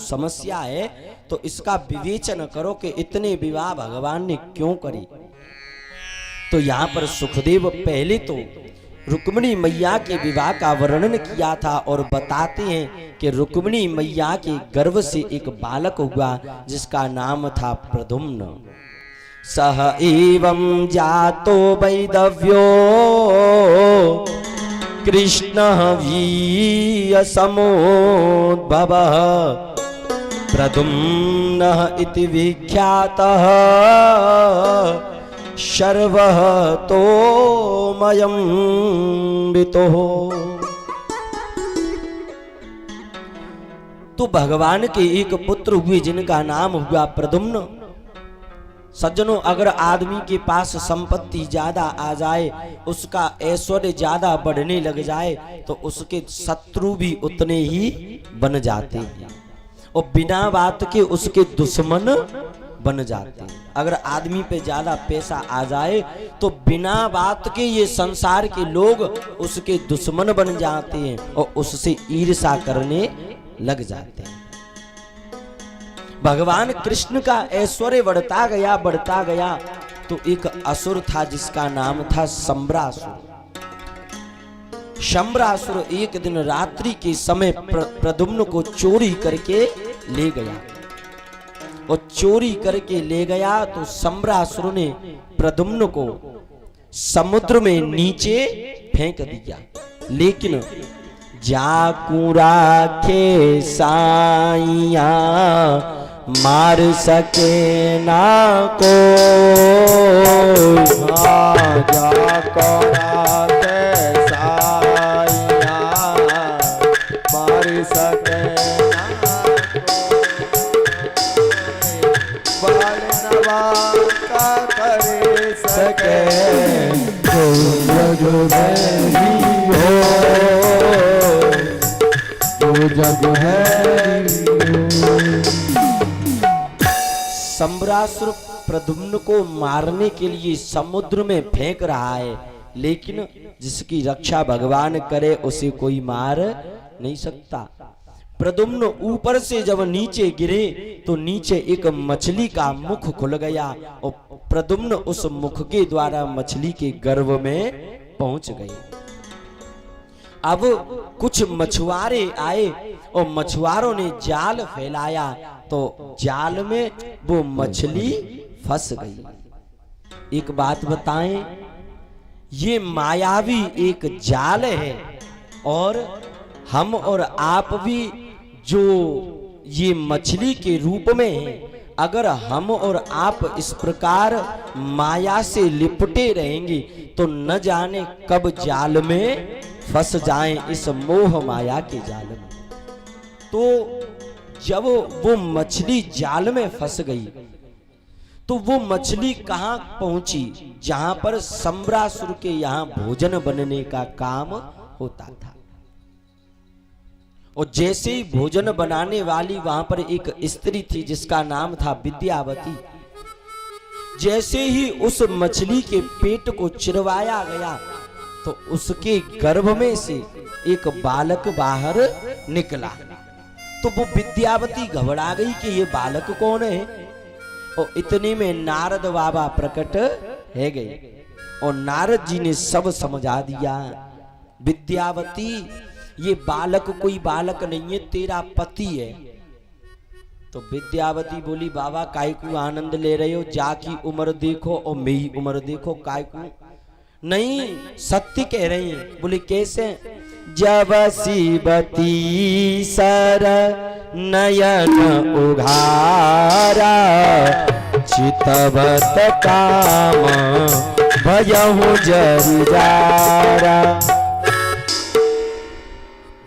समस्या है तो इसका विवेचन करो कि इतने विवाह भगवान ने क्यों करी। तो यहाँ पर सुखदेव पहले तो रुक्मिणी मैया के विवाह का वर्णन किया था और बताते हैं कि रुक्मिणी मैया के गर्भ से एक बालक हुआ जिसका नाम था प्रद्युम्न। सह एवं जातो वैदव्यो कृष्ण वीय समोद्भव प्रद्युम्न इति विख्यातः शर्वः तोमयं वितुः। तो भगवान के एक पुत्र हुए जिनका नाम हुआ प्रद्युम्न। सज्जनों, अगर आदमी के पास संपत्ति ज्यादा आ जाए, उसका ऐश्वर्य ज्यादा बढ़ने लग जाए, तो उसके शत्रु भी उतने ही बन जाते हैं और बिना बात के उसके दुश्मन बन जाते हैं। अगर आदमी पे ज्यादा पैसा आ जाए तो बिना बात के ये संसार के लोग उसके दुश्मन बन जाते हैं और उससे ईर्ष्या करने लग जाते हैं। भगवान कृष्ण का ऐश्वर्य बढ़ता गया तो एक असुर था जिसका नाम था शंबरासुर। शंबरासुर एक दिन रात्रि के समय प्रद्युम्न को चोरी करके ले गया और चोरी करके ले गया तो शंबरासुर ने प्रद्युम्न को समुद्र में नीचे फेंक दिया। लेकिन जाकू राखे साइया मार सके ना को, जाको राखे साइया मार सके का करे सके जो जग है। शंबरासुर प्रद्युम्न को मारने के लिए समुद्र में फेंक रहा है, लेकिन जिसकी रक्षा भगवान करे उसे कोई मार नहीं सकता। प्रद्युम्न ऊपर से जब नीचे गिरे तो नीचे एक मछली का मुख खुल गया और प्रद्युम्न उस मुख के द्वारा मछली के गर्भ में पहुंच गए। अब कुछ मछुआरे आए और मछुआरों ने जाल फैलाया तो जाल में वो मछली फंस गई। एक बात बताएं, ये मायावी एक जाल है और हम और आप भी जो ये मछली के रूप में है, अगर हम और आप इस प्रकार माया से लिपटे रहेंगे तो न जाने कब जाल में फंस जाएं, इस मोह माया के जाल में। तो जब वो मछली जाल में फंस गई तो वो मछली कहां पहुंची? जहां पर शंबरासुर के यहां भोजन बनने का काम होता था। और जैसे ही भोजन बनाने वाली वहां पर एक स्त्री थी जिसका नाम था विद्यावती। जैसे ही उस मछली के पेट को चिरवाया गया तो उसके गर्भ में से एक बालक बाहर निकला। तो वो विद्यावती घबरा गई कि ये बालक कौन है। और इतने में नारद बाबा प्रकट है गए और नारद जी ने सब समझा दिया। विद्यावती, ये बालक कोई बालक नहीं है, तेरा पति है। तो विद्यावती बोली, बाबा काय को आनंद ले रहे हो? जाकी उम्र देखो और मेरी उम्र देखो, काय को? नहीं, सत्य कह रहे हैं। बोले कैसे? जब शिवती सर नयन उघारा चितवत काम भयहु जरिजारा।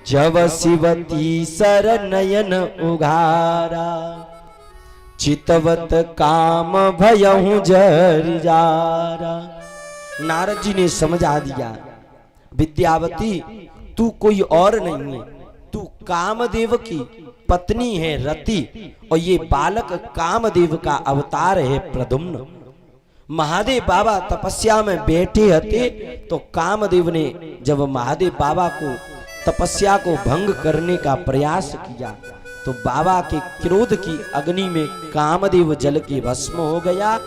जब शिवती सर नयन उघारा चितवत काम भयहु जरिजारा। नारद जी ने समझा दिया, विद्यावती तू कोई और नहीं है, तू कामदेव की पत्नी है रति और ये बालक कामदेव का अवतार है प्रद्युम्न। महादेव बाबा तपस्या में बैठे हते तो कामदेव ने जब महादेव बाबा को तपस्या को भंग करने का प्रयास किया तो बाबा के क्रोध की अग्नि में कामदेव जल के भस्म हो गया।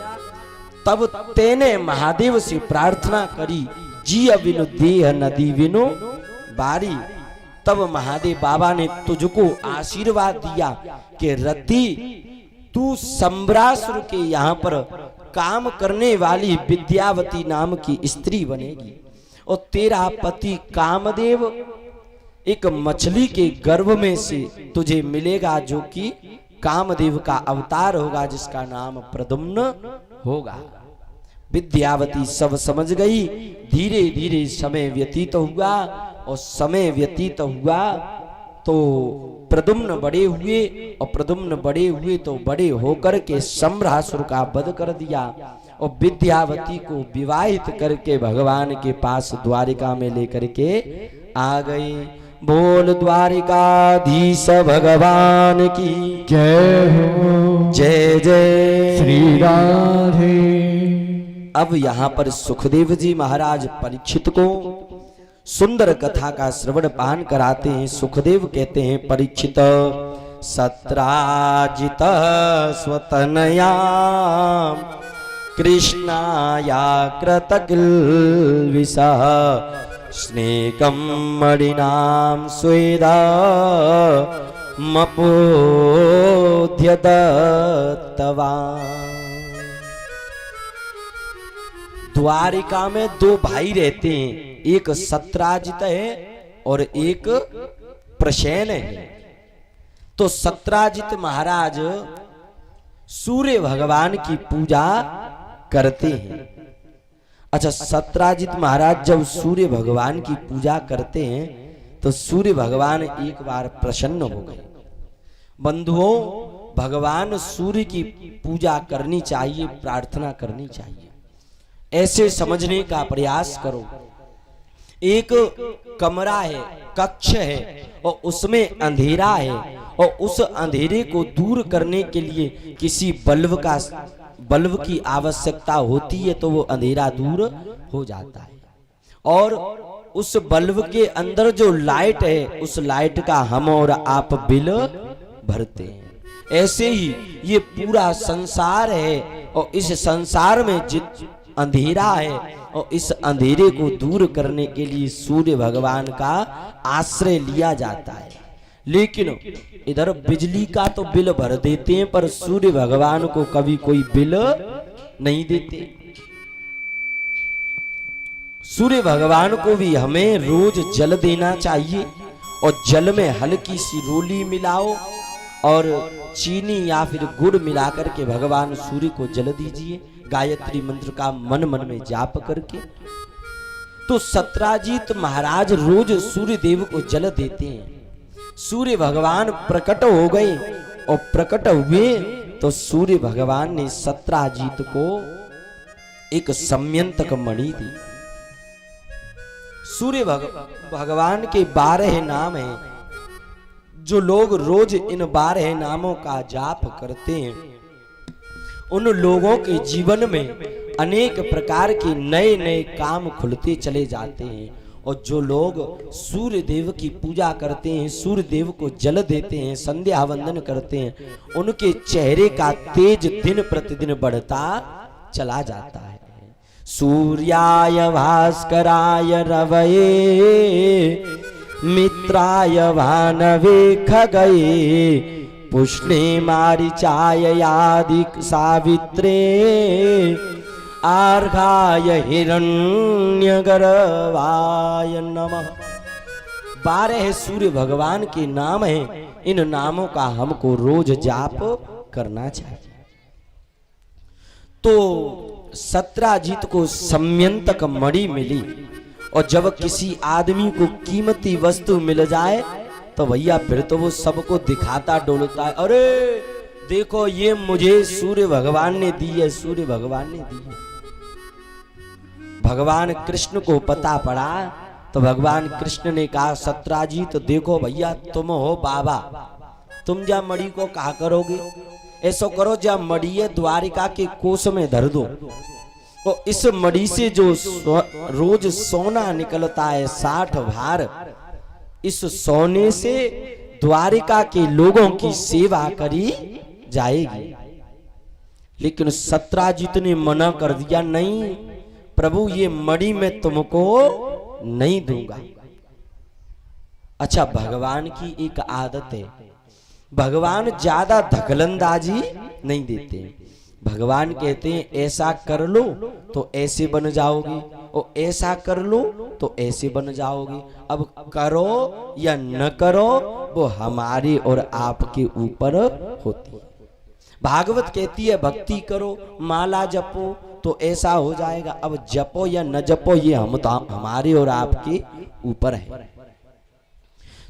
तब तेने महादेव से प्रार्थना करी, जी अबिनु देह नदी बिनु बारी। तब महादेव बाबा ने तुझको आशीर्वाद दिया कि रति तू सम्रासुर के यहाँ पर काम करने वाली विद्यावती नाम की स्त्री बनेगी और तेरा पति कामदेव एक मछली के गर्भ में से तुझे मिलेगा, जो कि कामदेव का अवतार होगा, जिसका नाम प्रद्युम्न होगा। विद्यावती सब समझ गई। धीरे धीरे समय व्यतीत हुआ और समय व्यतीत हुआ तो प्रद्युम्न बड़े हुए और प्रद्युम्न बड़े हुए तो बड़े होकर के सम्रासुर का वध कर दिया और विद्यावती को विवाहित करके भगवान के पास द्वारिका में लेकर के आ गए। बोल द्वारिकाधीश भगवान की जय हो, जय जय श्री राधे। अब यहाँ पर सुखदेव जी महाराज परीक्षित को सुंदर कथा का श्रवण पान कराते हैं। सुखदेव कहते हैं, परीक्षित सत्राजित स्वतनया कृष्णाया कृतकिल्बिषः स्नेकं मणिनां स्वेदा मपोध्य दत्तवान्। द्वारिका में दो भाई रहते हैं, एक सत्राजित है और एक प्रसेन है। तो सत्राजित महाराज सूर्य भगवान की पूजा करते हैं। अच्छा, सत्राजित महाराज जब सूर्य भगवान की पूजा करते हैं तो सूर्य भगवान एक बार प्रसन्न हो गए। बंधुओं, भगवान सूर्य की पूजा करनी चाहिए, प्रार्थना करनी चाहिए। ऐसे समझने का प्रयास करो। एक कमरा है, कक्ष है और उसमें अंधेरा है और उस अंधेरे को दूर करने के लिए किसी बल्ब की आवश्यकता होती है तो वो अंधेरा दूर हो जाता है। और उस बल्ब के अंदर जो लाइट है, उस लाइट का हम और आप बिल भरते हैं। ऐसे ही ये पूरा संसार है और इस संसार में अंधेरा है और इस अंधेरे को दूर करने के लिए सूर्य भगवान का आश्रय लिया जाता है। लेकिन इधर बिजली का तो बिल भर देते हैं पर सूर्य भगवान को कभी कोई बिल नहीं देते। सूर्य भगवान को भी हमें रोज जल देना चाहिए और जल में हल्की सी रोली मिलाओ और चीनी या फिर गुड़ मिलाकर के भगवान सूर्य को जल दीजिए, गायत्री मंत्र का मन मन में जाप करके। तो सत्राजित महाराज रोज सूर्य देव को जल देते हैं। सूर्य भगवान प्रकट हो गए और प्रकट हुए तो सूर्य भगवान ने सत्राजित को एक सम्यंतक मणि दी। सूर्य भगवान के 12 नाम हैं। जो लोग रोज इन 12 नामों का जाप करते हैं उन लोगों के जीवन में अनेक प्रकार के नए नए काम खुलते चले जाते हैं। और जो लोग सूर्य देव की पूजा करते हैं, सूर्य देव को जल देते हैं, संध्या वंदन करते हैं, उनके चेहरे का तेज दिन प्रतिदिन बढ़ता चला जाता है। सूर्याय भास्कराय रवये मित्राय भानवे खगये पुष्णे मारीचाय यादिक सावित्रे आर्घाय हिरण्यगर्भाय नमः। 12 सूर्य भगवान के नाम हैं। इन नामों का हमको रोज जाप करना चाहिए। तो सत्राजित को सम्यंतक मणि मिली और जब किसी आदमी को कीमती वस्तु मिल जाए तो भैया फिर तो वो सबको दिखाता डोलता है, अरे देखो ये मुझे सूर्य भगवान ने दी है, सूर्य भगवान ने दी है। भगवान कृष्ण को पता पड़ा तो भगवान कृष्ण ने कहा, सत्राजित देखो भैया तुम हो बाबा, तुम जा मणि को कहा करोगे, ऐसा करो जा मणि द्वारिका के कोष में धर दो और इस मणि से जो रोज सोना निकलता है 60 भार, इस सोने से द्वारिका के लोगों की सेवा करी जाएगी। लेकिन सत्राजित ने मना कर दिया, नहीं प्रभु ये मणि मैं तुमको नहीं दूंगा। अच्छा, भगवान की एक आदत है, भगवान ज्यादा दखलंदाजी नहीं देते। भगवान कहते हैं ऐसा कर लो तो ऐसे बन जाओगे, और ऐसा कर लो तो ऐसे बन जाओगे। अब करो या न करो वो हमारे और आपके ऊपर होती है। भागवत कहती है भक्ति करो, माला जपो तो ऐसा हो जाएगा। अब जपो या न जपो ये हमारे और आपके ऊपर है।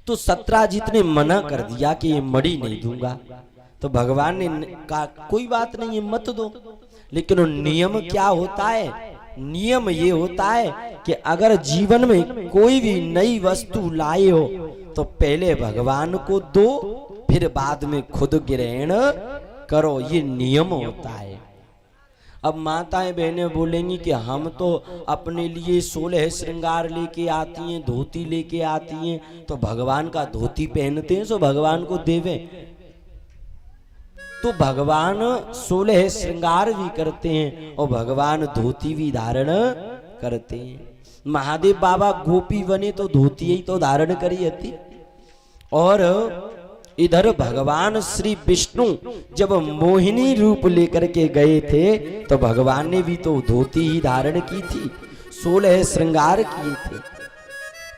तो सत्राजित ने मना कर दिया कि ये मणि नहीं दूंगा। तो भगवान ने कहा कोई बात नहीं है मत दो। लेकिन नियम क्या होता है? नियम ये होता है कि अगर जीवन में कोई भी नई वस्तु लाए हो तो पहले भगवान को दो, फिर बाद में खुद ग्रहण करो, ये नियम होता है। अब माताएं बहनें बोलेंगी कि हम तो अपने लिए 16 श्रृंगार लेके आती हैं, धोती लेके आती हैं, तो भगवान का धोती पहनते हैं सो भगवान को देवे। तो भगवान 16 श्रृंगार भी करते हैं और भगवान धोती भी धारण करते हैं। महादेव बाबा गोपी बने तो धोती ही तो धारण करी थी। और इधर भगवान श्री विष्णु जब मोहिनी रूप लेकर के गए थे तो भगवान ने भी तो धोती ही धारण की थी, 16 श्रृंगार किए थे।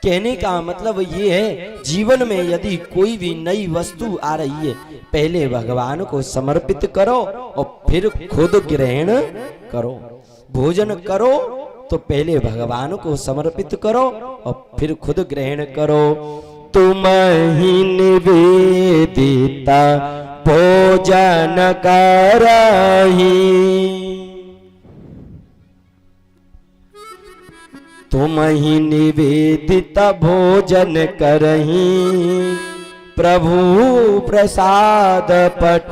कहने का मतलब ये है, जीवन में यदि कोई भी नई वस्तु आ रही है पहले भगवान को समर्पित करो और फिर खुद ग्रहण करो। भोजन करो तो पहले भगवान को समर्पित करो और फिर खुद ग्रहण करो। तुम ही निवेदिता भोजन करही, तुम ही निवेदित भोजन करही, प्रभु प्रसाद पट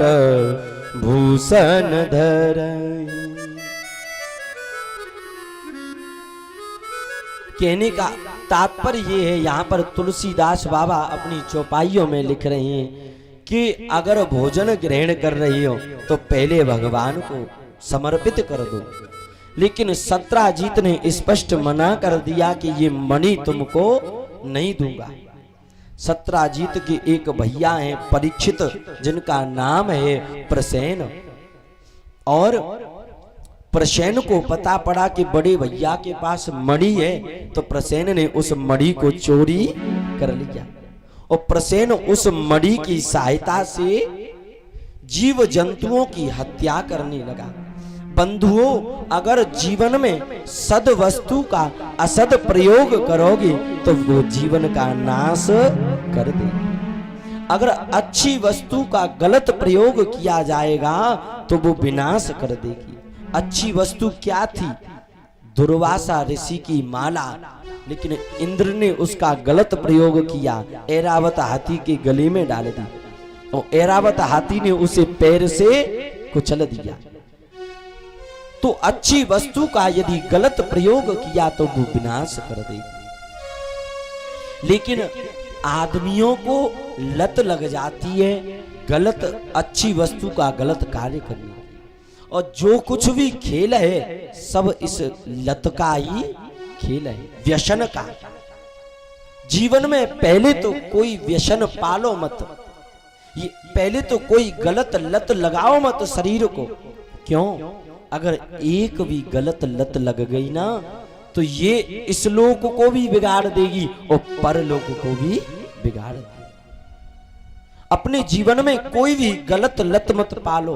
भूषण धरही। कहने का तात्पर्य ये है, यहाँ पर तुलसीदास बाबा अपनी चौपाइयों में लिख रहे हैं कि अगर भोजन ग्रहण कर रही हो तो पहले भगवान को समर्पित कर दो। लेकिन सत्राजित ने स्पष्ट मना कर दिया कि ये मणि तुमको नहीं दूंगा। सत्राजित के एक भैया हैं परीक्षित, जिनका नाम है प्रसेन, और प्रसेन को पता पड़ा कि बड़े भैया के पास मणि है, तो प्रसेन ने उस मणि को चोरी कर लिया और प्रसेन उस मणि की सहायता से जीव जंतुओं की हत्या करने लगा। बंधुओं, अगर जीवन में सद वस्तु का असद प्रयोग करोगे तो वो जीवन का नाश कर देगी। अगर अच्छी वस्तु का गलत प्रयोग किया जाएगा तो वो विनाश कर देगी। अच्छी वस्तु क्या थी? दुर्वासा ऋषि की माला, लेकिन इंद्र ने उसका गलत प्रयोग किया, ऐरावत हाथी के गले में डाल दी और ऐरावत हाथी ने उसे पैर से कुचल दिया। तो अच्छी वस्तु का यदि गलत प्रयोग किया तो वो विनाश कर देगी। लेकिन आदमियों को लत लग जाती है गलत अच्छी वस्तु का गलत कार्य करने, और जो कुछ भी खेल है सब इस लत का ही खेल है, व्यसन का। जीवन में पहले तो कोई व्यसन पालो मत, ये पहले तो कोई गलत लत लगाओ मत शरीर को। क्यों? अगर एक भी गलत लत लग गई ना तो ये इस लोक को भी बिगाड़ देगी और परलोक को भी बिगाड़ देगी। अपने जीवन में कोई भी गलत लत मत पालो,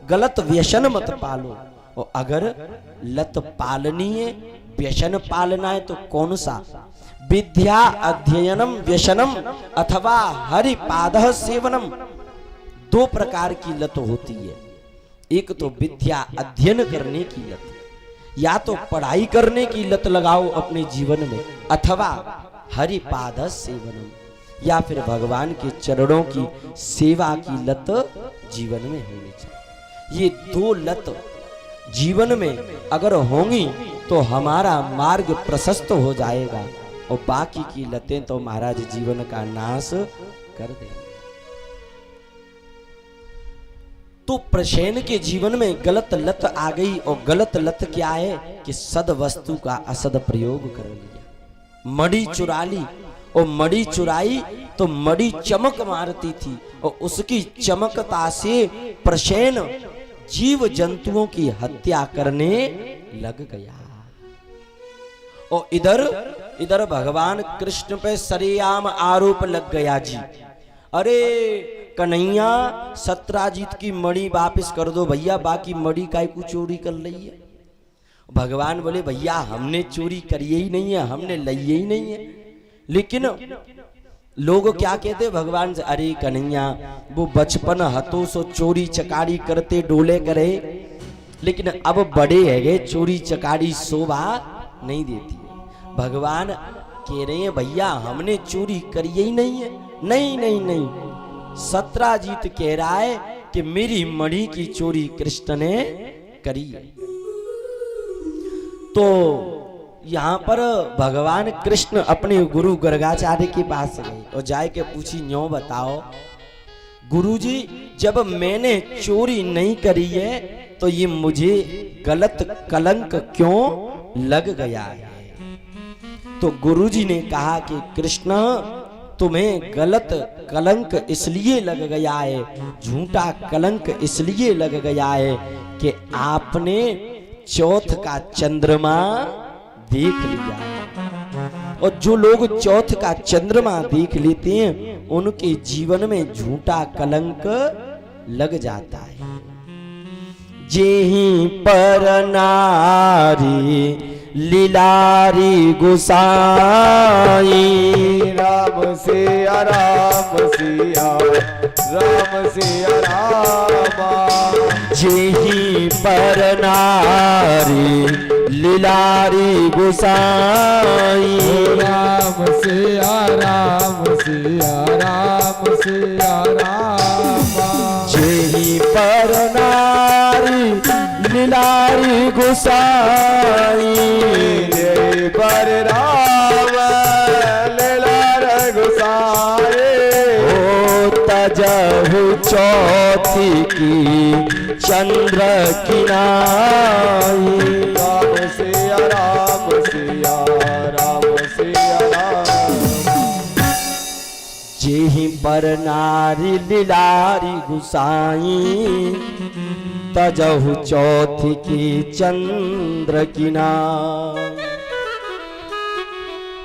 गलत व्यसन मत पालो। और अगर लत पालनी है, व्यसन पालना है तो कौन सा? विद्या अध्ययनम व्यसनम अथवा हरिपादः सेवनम। दो प्रकार की लत होती है। एक तो विद्या अध्ययन करने की लत, या तो पढ़ाई करने की लत लगाओ अपने जीवन में, अथवा हरिपादः सेवनम, या फिर भगवान के चरणों की सेवा की लत जीवन में होनी चाहिए। ये दो लत जीवन में अगर होंगी तो हमारा मार्ग प्रशस्त हो जाएगा और बाकी की लतें तो महाराज जीवन का नाश कर देंगे। तो प्रसेन के जीवन में गलत लत आ गई, और गलत लत क्या है कि सद वस्तु का असद प्रयोग कर लिया। मड़ी चुरा ली, और मड़ी चुराई तो मड़ी चमक मारती थी, और उसकी चमकता से प्रसेन जीव जंतुओं की हत्या करने लग गया। और इधर भगवान कृष्ण पे सरेआम आरोप लग गया जी। अरे कन्हैया, सत्राजीत की मणि वापस कर दो भैया, बाकी मणि काय को चोरी कर रही है। भगवान बोले भैया हमने चोरी करी ही नहीं है, हमने लिए ही नहीं है। लेकिन लोग क्या कहते भगवान से, अरे कन्हैया वो बचपन हतो सो चोरी चकारी करते डोले करे, लेकिन अब बड़े है गए, चोरी चकारी शोभा नहीं देती है। भगवान कह रहे हैं भैया हमने चोरी करी ही नहीं है। नहीं नहीं नहीं, सत्राजीत कह रहा है कि मेरी मणि की चोरी कृष्ण ने करी है। तो यहाँ पर भगवान कृष्ण अपने गुरु गर्गाचार्य के पास गए और जाए के पूछी, न्यो बताओ गुरुजी, जब मैंने चोरी नहीं करी है तो ये मुझे गलत कलंक क्यों लग गया है? तो गुरुजी ने कहा कि कृष्ण तुम्हें गलत कलंक इसलिए लग गया है, झूठा कलंक इसलिए लग गया है कि आपने चौथ का चंद्रमा देख लिया। और जो लोग चौथ का चंद्रमा देख लेते हैं उनके जीवन में झूठा कलंक लग जाता है। जेहि पर नारी लीलारी गुसाई, राम सिया राम सिया राम सिया रामा। जेहि पर नारी लीलारी गुसाई, राम सिया राम सिया राम सिया रामा। जेहि पर नारी लीलारी गुसाई, जय पर राम लीलार गुसाए। ओ तजहु चौथी की चंद्र किनाई, राम सिया राम सिया राम सिया राम। जेहि पर नारी लीलारी गुसाई, तजहु चौथी की चंद्र किनाई।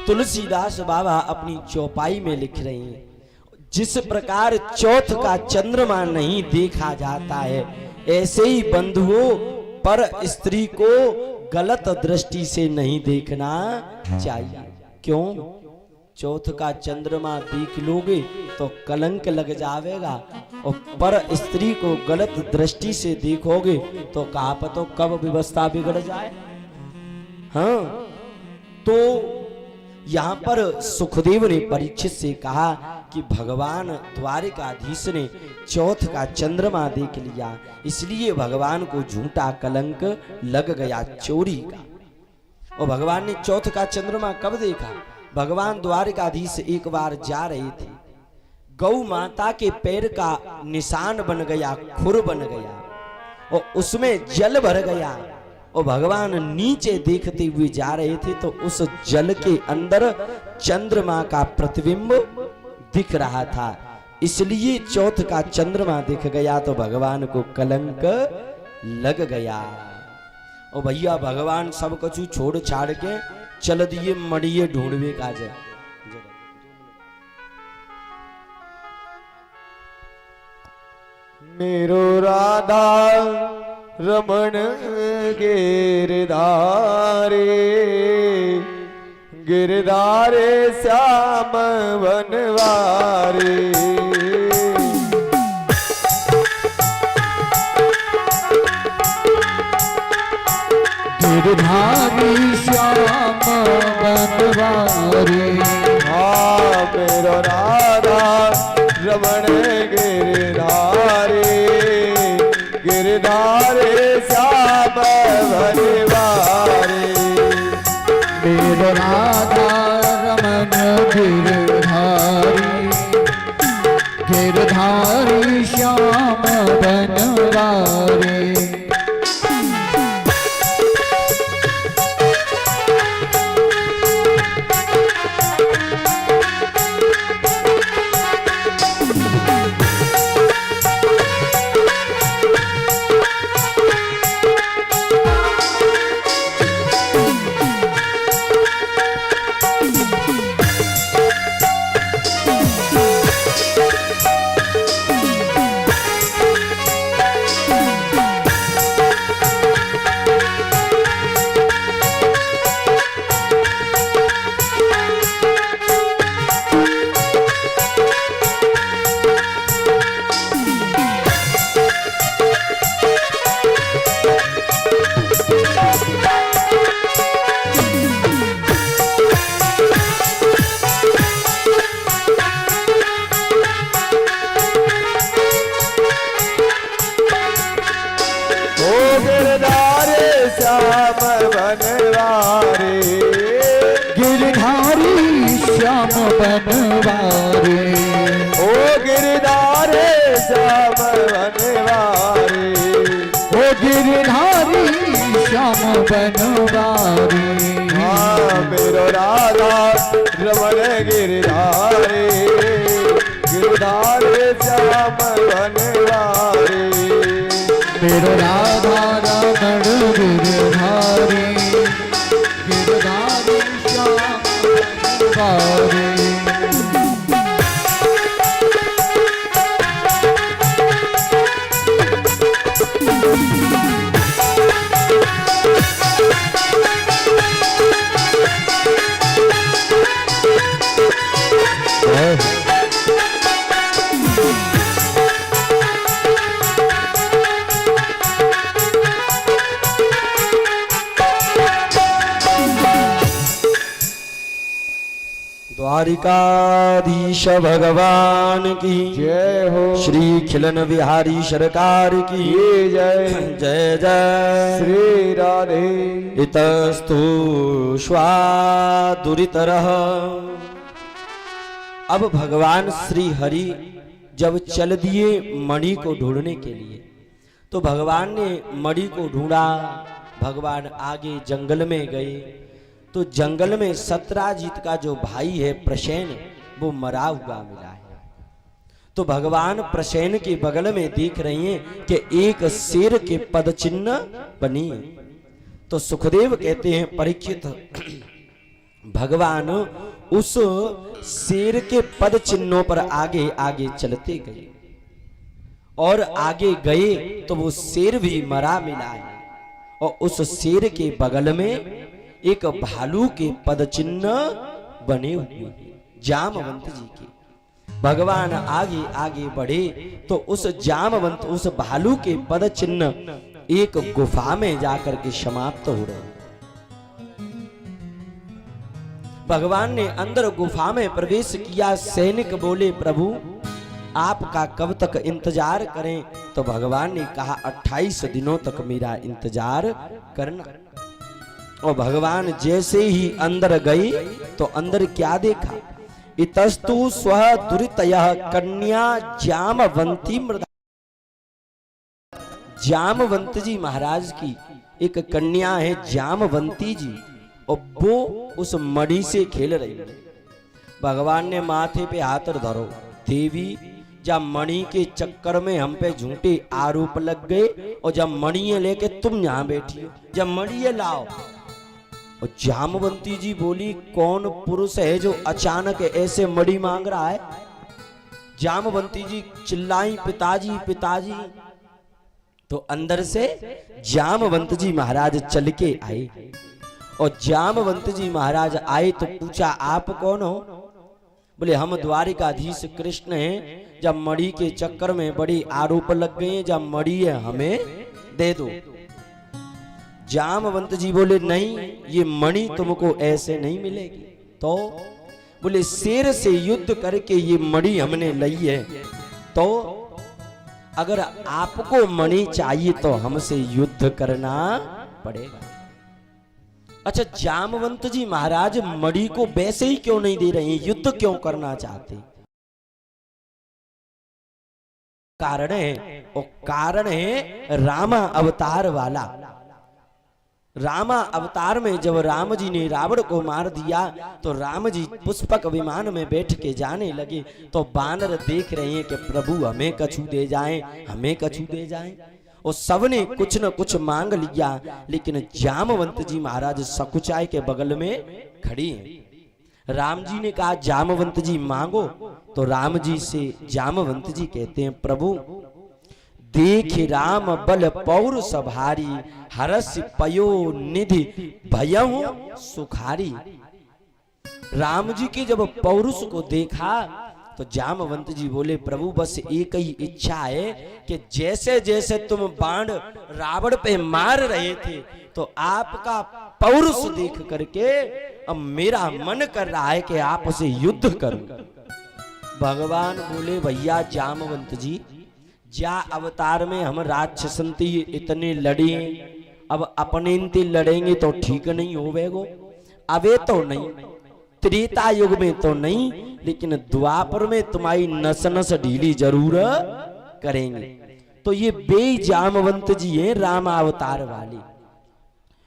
तुलसीदास बाबा अपनी चौपाई में लिख रहे हैं, जिस प्रकार चौथ का चंद्रमा नहीं देखा जाता है, ऐसे ही बंधुओं पर स्त्री को गलत दृष्टि से नहीं देखना चाहिए। क्यों? चौथ का चंद्रमा देख लोगे तो कलंक लग जाएगा, और पर स्त्री को गलत दृष्टि से देखोगे तो कहा पतो कब व्यवस्था बिगड़ जाए। हाँ, तो यहाँ पर सुखदेव ने परीक्षित से कहा कि भगवान द्वारिकाधीश ने चौथ का चंद्रमा देख लिया, इसलिए भगवान को झूठा कलंक लग गया चोरी का। और भगवान ने चौथ का चंद्रमा कब देखा? भगवान द्वारिकाधीश एक बार जा रहे थे, गौ माता के पैर का निशान बन गया, खुर बन गया, और उसमें जल भर गया, और भगवान नीचे देखते हुए जा रहे थे तो उस जल के अंदर चंद्रमा का प्रतिबिंब दिख रहा था, इसलिए चौथ का चंद्रमा दिख गया तो भगवान को कलंक लग गया। और भैया भगवान सब कुछ छोड़ छाड़ के चल दिए मड़िए ढूंढवे काज। मेरो राधा रमण गिरधारे, गिरधारे श्याम बनवारे। गिरधारी श्याम बनवारे। हाँ मेरो राधा रमण गिरधारे, गिरधारे श्याम बनवारे। मेरो राधा रमण गिरधारी, गिरधारी श्याम बनवारे। बनवारे, गिरधारी श्याम बनवारे, ओ गिरधारे श्याम बनवारे, ओ गिरधारी श्याम बनवारे। हाँ मेरो राधा रमन गिरधारे, गिरधारे श्याम बनवारे, मेरो राधा रमण गिरधारी, गिरधारी श्याम बनवारे। द्वारिकाधीश भगवान की जय हो, श्री खिलन बिहारी सरकार की जय जय जय। श्री राधे। इतस्तु स्वादुरितरः। अब भगवान श्री हरि जब चल दिए मणि को ढूंढने के लिए, तो भगवान ने मणि को ढूंढा। भगवान आगे जंगल में गए तो जंगल में सत्राजित का जो भाई है प्रसेन, वो मरा हुआ मिला है। तो भगवान प्रसेन के बगल में देख रही हैं कि एक शेर के पद चिन्ह बनी है। तो सुखदेव कहते हैं परीक्षित, भगवान उस शेर के पद चिन्हों पर आगे आगे चलते गए और आगे गए तो वो शेर भी मरा मिला है। और उस शेर के बगल में एक भालू के पद चिन्ह बने हुए हैं जामवंत जी के। भगवान आगे आगे बढ़े तो उस जामवंत, उस भालू के पद चिन्ह एक गुफा में जाकर के समाप्त हो रहे। भगवान ने अंदर गुफा में प्रवेश किया। सैनिक बोले प्रभु आपका कब तक इंतजार करें? तो भगवान ने कहा 28 दिनों तक मेरा इंतजार करना। और भगवान जैसे ही अंदर गए तो अंदर क्या देखा? इतस्तु स्व दुरितयः कन्या जामवंती मृदा। जामवंत जी महाराज की एक कन्या है जामवंती जी, और वो उस मणि से खेल रही है। भगवान ने माथे पे हाथ धरो, देवी जब मणि के चक्कर में हम पे झूठे आरोप लग गए, और जब मणि लेके तुम यहाँ बैठी हो, जब मणि लाओ। और जामवंती जी बोली कौन पुरुष है जो अचानक ऐसे मणि मांग रहा है? जामवंती जी चिल्लाई पिताजी पिताजी। तो अंदर से जामवंत जी महाराज चल के आए। और जामवंत जी महाराज आए तो पूछा आप कौन हो? बोले हम द्वारिकाधीश कृष्ण हैं, जब मणि के चक्कर में बड़ी आरोप लग गए, जब मणि है हमें दे दो। जामवंत जी बोले नहीं, ये मणि तुमको ऐसे नहीं मिलेगी। तो बोले शेर से युद्ध करके ये मणि हमने ली है, तो अगर आपको मणि चाहिए तो हमसे युद्ध करना पड़ेगा। अच्छा जामवंत जी महाराज मणि को वैसे ही क्यों नहीं दे रहे हैं, युद्ध क्यों करना चाहते? कारण है, और कारण है रामा अवतार वाला। रामा अवतार में जब राम जी ने रावण को मार दिया तो राम जी पुष्पक विमान में बैठ के जाने लगे, तो बानर देख रहे हैं कि प्रभु हमें कछु दे जाएं, हमें कछु दे जाएं। और सबने कुछ न कुछ मांग लिया, लेकिन जामवंत जी महाराज सकुचाई के बगल में खड़ी हैं। राम जी ने कहा जामवंत जी मांगो, तो राम जी से जामवंत जी कहते हैं प्रभु देख राम बल पौरुष भारी, हरस पयो निधि भयहु सुखारी। राम जी के जब पौरुष को देखा तो जामवंत जी बोले प्रभु बस एक ही इच्छा है कि जैसे जैसे तुम बाण रावण पे मार रहे थे, तो आपका पौरुष देख करके अब मेरा मन कर रहा है कि आप उसे युद्ध करो। भगवान बोले भैया जामवंत जी, जा अवतार में हम राक्षसंती इतने लड़े अब अपने इनते लड़ेंगे तो ठीक नहीं होवेगो। अबे तो नहीं, त्रेता युग में तो नहीं, लेकिन द्वापर में तुम्हारी नस नस ढीली जरूर करेंगे। तो ये बे जामवंत जी हैं राम अवतार वाले।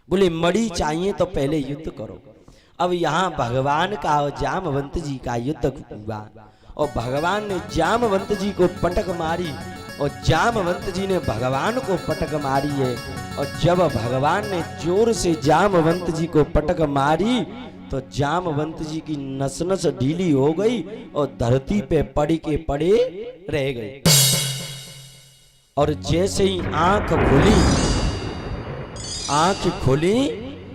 बोले मणि चाहिए तो पहले युद्ध करो। अब यहाँ भगवान का और जामवंत जी का युद्ध हुआ और भगवान ने जामवंत जी को पटक मारी और जामवंत जी ने भगवान को पटक मारी है। और जब भगवान ने जोर से जामवंत जी को पटक मारी तो जामवंत जी की नस नस ढीली हो गई और धरती पे पड़े के पड़े रह गए। और जैसे ही आंख खुली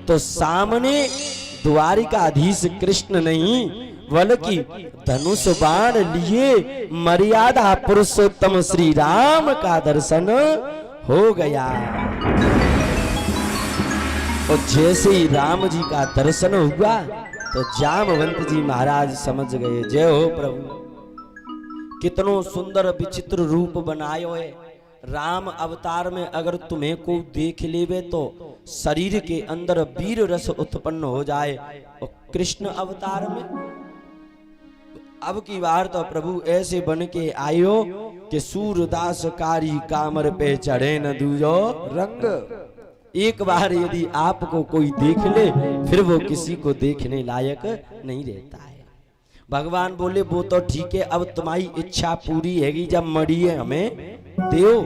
तो सामने द्वारिकाधीश कृष्ण नहीं बल्कि धनुष बाण लिए मर्यादा पुरुषोत्तम श्री राम का दर्शन हो गया। और जैसे ही राम जी का दर्शन हुआ तो जामवंत जी महाराज समझ गए, जय हो प्रभु, कितनो सुंदर विचित्र रूप बनायो है। राम अवतार में अगर तुम्हें को देख लेवे तो शरीर के अंदर वीर रस उत्पन्न हो जाए, और कृष्ण अवतार में अब की बार तो प्रभु ऐसे बन के आयो कि सूरदास कारी कामर पे चढ़े न दूजो रंग। एक बार यदि आपको कोई देख ले फिर वो किसी को देखने लायक नहीं रहता है। भगवान बोले वो तो ठीक है, अब तुम्हारी इच्छा पूरी हैगी, जब मड़ी है हमें देओ।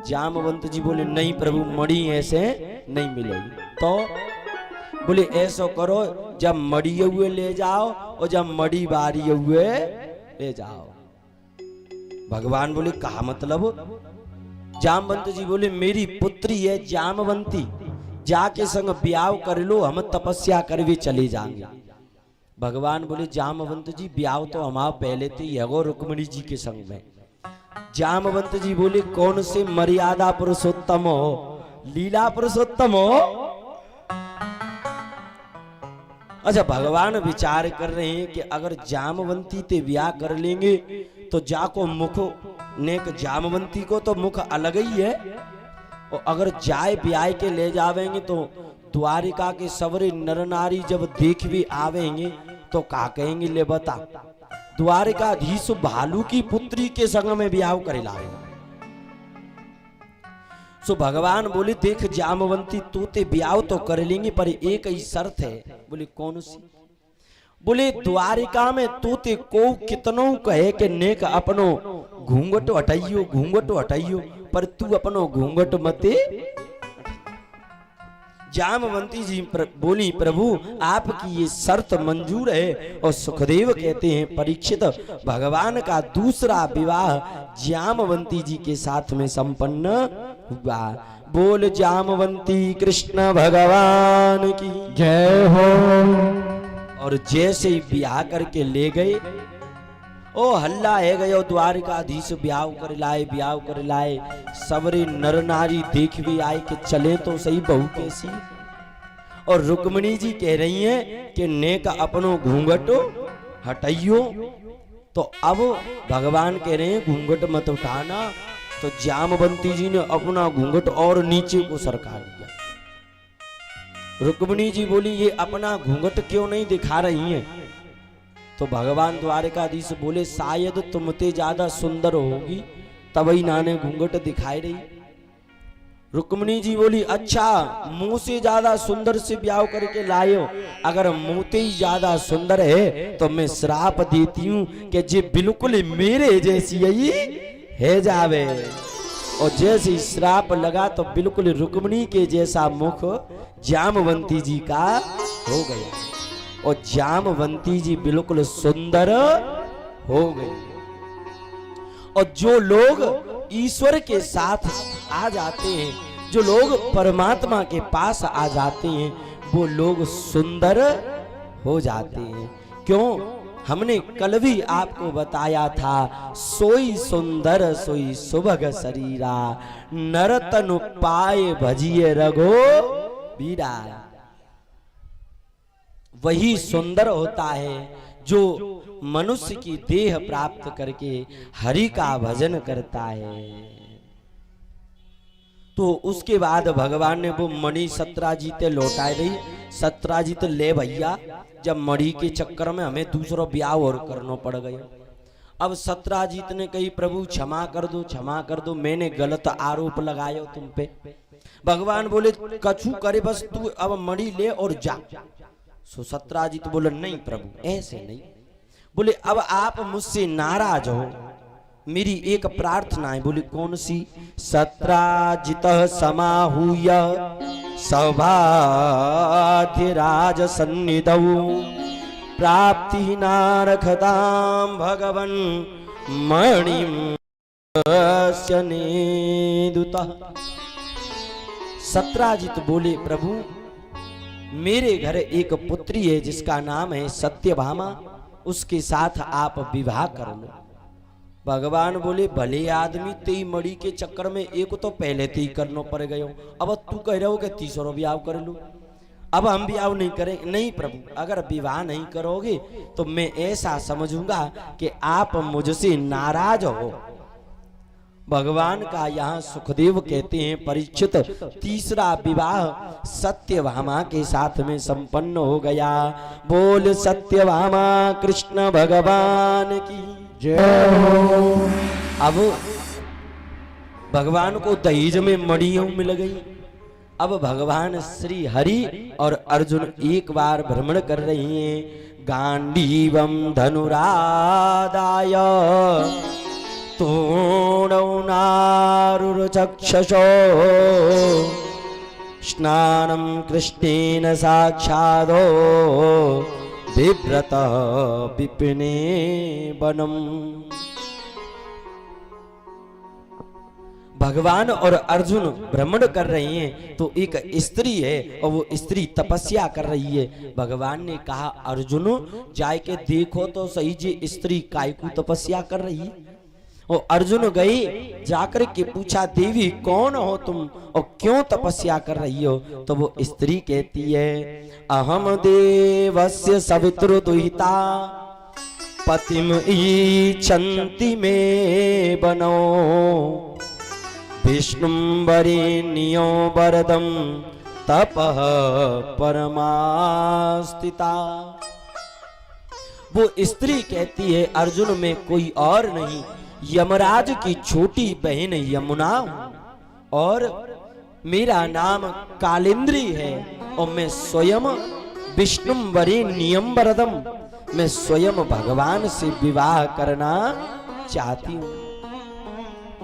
जामवंत जी बोले नहीं प्रभु, मड़ी ऐसे नहीं मिलेगी। तो बोले ऐसा करो, जब मड़ी हुए ले जाओ और जब मड़ी बारी हुए ले जाओ। भगवान बोले कहा मतलब? जामवंत जी बोले मेरी पुत्री है जामवंती, जाके संग ब्याह कर लो, हम तपस्या करवे चले जाएंगे। भगवान बोले जामवंत जी ब्याह तो हमारा पहले थे यगो रुक्मिणी जी के संग में। जामवंत जी बोले कौन से मर्यादा पुरुषोत्तम हो, लीला पुरुषोत्तम हो? अच्छा, भगवान विचार कर रहे हैं कि अगर जामवंती ते ब्याह कर लेंगे तो जाको मुख नेक जामवंती को तो मुख अलग ही है, और अगर जाए ब्याह के ले जावेंगे तो द्वारिका के सवरे नर नारी जब देख भी आवेंगे तो का कहेंगे, ले बता द्वारिकाधीश भालू की पुत्री के संग में ब्याह करे लाएगा। सो भगवान बोले देख जामवंती तू ते ब्याह तो कर लेंगे पर एक ही शर्त है। बोले कौन सी? बोले द्वारिका में तू ते को कितनों कहे कि नेक अपनो घूंघट हटाइयो पर तू अपनो घूंघट मते। जामवंती जी बोली प्रभु आपकी ये शर्त मंजूर है। और सुखदेव कहते हैं परीक्षित भगवान का दूसरा विवाह जामवंती जी के साथ में संपन्न हुआ। बोल जामवंती कृष्ण भगवान की जय हो। और जैसे ही ब्याह करके ले गए, ओ हल्ला है गयो द्वारिकाधीश ब्याह कर लाए। सबरे नर नारी देख भी आए कि चले तो सही बहू कैसी। और रुक्मिणी जी कह रही हैं कि नेक अपनो घूंघट हटाइयो। तो अब भगवान कह रहे हैं घूंघट मत उठाना। तो जामवंती जी ने अपना घूंघट और नीचे को सरका लिया। रुक्मिणी जी बोली ये अपना घूंघट क्यों नहीं दिखा रही हैं? तो भगवान द्वारिकाधीश बोले शायद तुमते ज्यादा सुंदर होगी तभी नाने घूंघट दिखाई रही। रुक्मिणी जी बोली अच्छा मुंह से ज्यादा सुंदर से ब्याह करके लायो, अगर मुंह ते ही ज्यादा सुंदर है तो मैं श्राप देती हूँ कि जे बिल्कुल मेरे जैसी ही है जावे। और जैसे ही श्राप लगा तो बिल्कुल रुक्मिणी के जैसा मुख जामवंती जी का हो गया और जामवंती जी बिल्कुल सुंदर हो गई। और जो लोग ईश्वर के साथ आ जाते हैं, जो लोग परमात्मा के पास आ जाते हैं, वो लोग सुंदर हो जाते हैं। क्यों? हमने कल भी आपको बताया था सोई सुंदर सोई सुभग शरीरा, नर तनु पाए भजिए रघो बीरा। वही सुंदर होता है जो मनुष्य की देह प्राप्त करके हरि का भजन करता है। तो उसके बाद भगवान ने वो मणि सत्राजीते लौटाई रही। सत्राजीत ले भैया, जब मणि के चक्कर में हमें दूसरा ब्याह और करना पड़ गया। अब सत्राजीत ने कही प्रभु क्षमा कर दो, मैंने गलत आरोप लगाया तुम पे। भगवान बोले कछु करे बस तू अब मणि ले और जा। सो सत्राजीत बोले नहीं प्रभु ऐसे नहीं। बोले अब आप मुझसे नाराज हो, मेरी एक प्रार्थना है। बोले कौन सी? सत्राजित समाहूय सौभाग्यराज सन्निधौ प्राप्ति नारखताम भगवन मणिम नेदुतः। सत्राजित बोले प्रभु मेरे घर एक पुत्री है जिसका नाम है सत्यभामा, उसके साथ आप विवाह कर लो। भगवान बोले भले आदमी तेई मणि के चक्कर में एक तो पहले ते ही करना पड़ गयो, अब तू कह रहे हो कि तीसरा विवाह कर लो। अब हम विवाह नहीं करें। नहीं प्रभु, अगर विवाह नहीं करोगे तो मैं ऐसा समझूंगा कि आप मुझसे नाराज हो। भगवान का यहाँ सुखदेव कहते हैं परीक्षित तीसरा विवाह सत्यभामा के साथ में संपन्न हो गया। बोल सत्यभामा कृष्ण भगवान की जय हो। अब भगवान को दहेज में मणियों मिल गई। अब भगवान श्री हरि और अर्जुन एक बार भ्रमण कर रहे हैं। गांडीवम धनुरादाय तोणौ नारुचक्षसो स्नानं कृष्णेन साक्षादो बिभ्रत विपिने वनम। भगवान और अर्जुन भ्रमण कर रहे हैं तो एक स्त्री है और वो स्त्री तपस्या कर रही है। भगवान ने कहा अर्जुन जाके के देखो तो सही जी स्त्री काय को तपस्या कर रही है। और अर्जुन गए, जाकर के पूछा देवी कौन हो तुम और क्यों तपस्या कर रही हो? तो वो स्त्री कहती है अहम देवस्य सवितृ दुहिता पतिम इच्छन्ति मे बनो विष्णुं वरेण्यो वरदं तपः परमास्थिता। वो स्त्री कहती है अर्जुन में कोई और नहीं, यमराज की छोटी बहन यमुना हूं और मेरा नाम कालिंद्री है और मैं स्वयं विष्णुं वरेण्यं वरदम, मैं स्वयं भगवान से विवाह करना चाहती हूँ।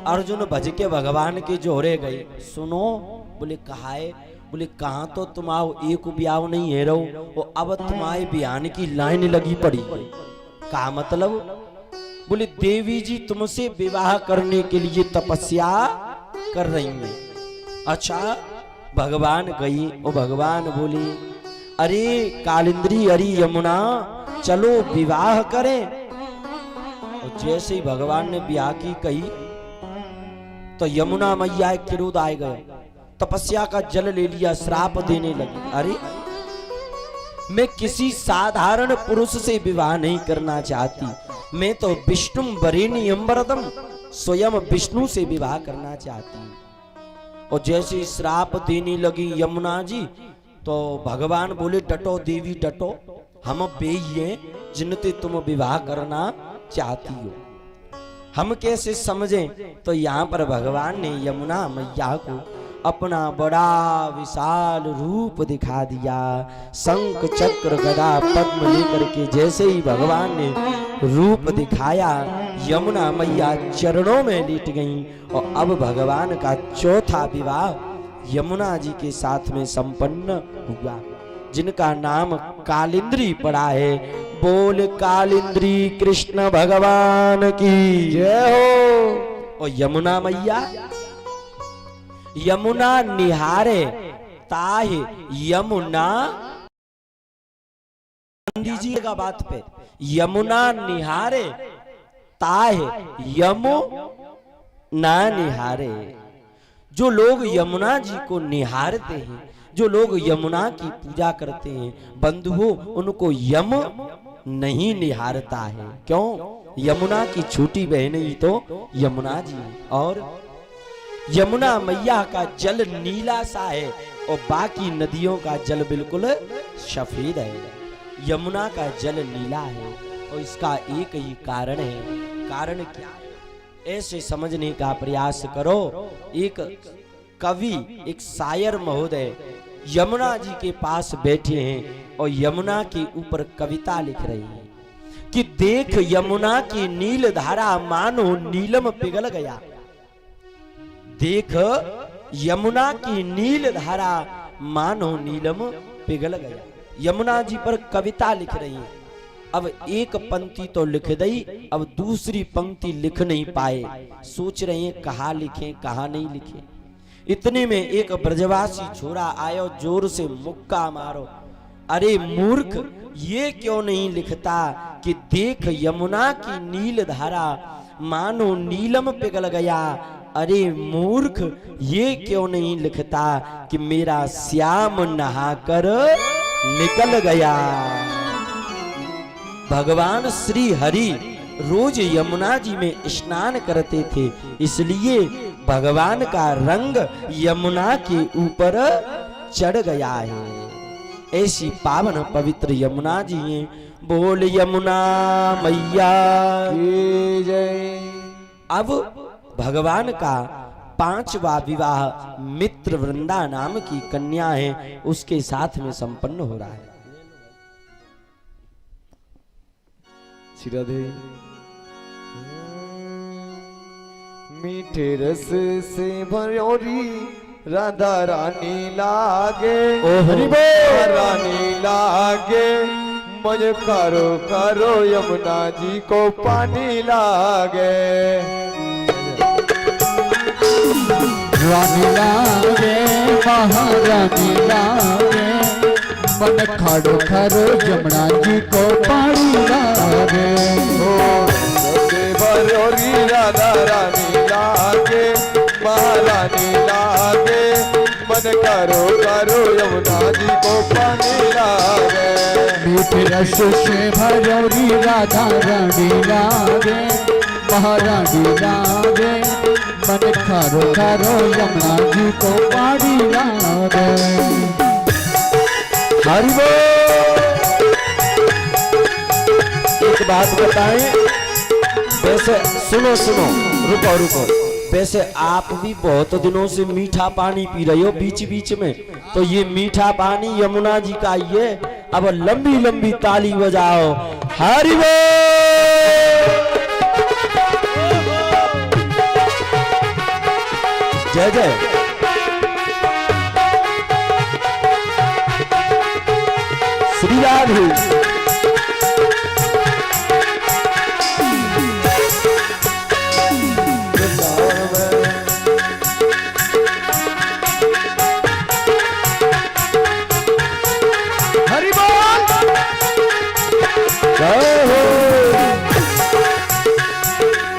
अर्जुन भज के भगवान के जोरे गए। सुनो, बोले कहा है? बोले कहाँ तो तुम आओ एक ब्याह नहीं है रहो और अब तुम्हारे बयान की लाइन लगी पड़ी है। का मतलब? बोले देवी जी तुमसे विवाह करने के लिए तपस्या कर रही हैं। अच्छा, भगवान गई और भगवान बोले अरे कालिंद्री अरे यमुना चलो विवाह करें। और जैसे ही भगवान ने ब्याह की कही तो यमुना मैया क्रोध आ गए, तपस्या का जल ले लिया, श्राप देने लगी। अरे मैं किसी साधारण पुरुष से विवाह नहीं करना चाहती, मैं तो विष्णु वरेण्यं वरदम, स्वयं विष्णु से विवाह करना चाहती हूँ। और जैसे श्राप देने लगी यमुना जी तो भगवान बोले डटो देवी डटो, हम वे हैं जिनसे तुम विवाह करना चाहती हो। हम कैसे समझें? तो यहाँ पर भगवान ने यमुना मैया को अपना बड़ा विशाल रूप दिखा दिया। शंख चक्र गदा पद्म लेकर के जैसे ही भगवान ने रूप दिखाया, यमुना मैया चरणों में लेट गईं। और अब भगवान का चौथा विवाह यमुना जी के साथ में संपन्न हुआ, जिनका नाम कालिंद्री पड़ा है। बोल कालिंद्री कृष्ण भगवान की जय हो। और यमुना मैया यमुना निहारे ताहे यमुना, ध्यान दीजिएगा बात पे, यमुना निहारे ताहे यमु ना निहारे। जो लोग यमुना जी को निहारते हैं, जो लोग यमुना की पूजा करते हैं, बंधुओं उनको यम नहीं निहारता है। क्यों? यमुना की छोटी बहन ही तो यमुना जी है। और यमुना मैया का जल नीला सा है और बाकी नदियों का जल बिल्कुल सफेद है। यमुना का जल नीला है और इसका एक ही कारण है। कारण क्या है? ऐसे समझने का प्रयास करो। एक कवि, एक शायर महोदय यमुना जी के पास बैठे हैं और यमुना के ऊपर कविता लिख रहे हैं कि देख यमुना की नील धारा मानो नीलम पिघल गया। देख यमुना की नील धारा मानो नीलम पिघल गया। यमुना जी पर कविता लिख रही हैं। अब एक पंक्ति तो लिख दी, अब दूसरी पंक्ति लिख नहीं पाए। सोच रहे हैं कहाँ लिखें कहाँ नहीं लिखें। इतने में एक ब्रजवासी छोरा आयो, जोर से मुक्का मारो, अरे मूर्ख ये क्यों नहीं लिखता कि देख यमुना की नील धारा मानो नीलम पिघल गया। अरे मूर्ख ये क्यों नहीं लिखता कि मेरा श्याम नहाकर निकल गया। भगवान श्री हरि रोज यमुना जी में स्नान करते थे, इसलिए भगवान का रंग यमुना के ऊपर चढ़ गया है। ऐसी पावन पवित्र यमुना जी हैं। बोल यमुना मैया की जय। अब भगवान का 5वां विवाह मित्र वृंदा नाम की कन्या है, उसके साथ में संपन्न हो रहा है। राधे मीठे रस से भरोरी राधा रानी लागे, हरि बोल। रानी लागे मुझे करो करो यमुना जी को पानी लागे। रानी लागे महारानी लागे, मन खाड़ो खारो यमुना जी को पानी लागे। भरोरी राधा रानी लागे, महारानी लागे मन करो करो यमुना जी को पानी लागे। मीठे रस से भरोरी राधा रानी लागे, महारानी लागे मन खारो खारो यमुना जी को पानी लागे। हरि बोल। एक बात बताएं, वैसे सुनो सुनो, रुको रुको, वैसे आप भी बहुत दिनों से मीठा पानी पी रहे हो बीच बीच में, तो ये मीठा पानी यमुना जी का ये। अब लंबी लंबी ताली बजाओ। हरि बोल। जय जय। श्री राधे। हरि बोल। जय हो।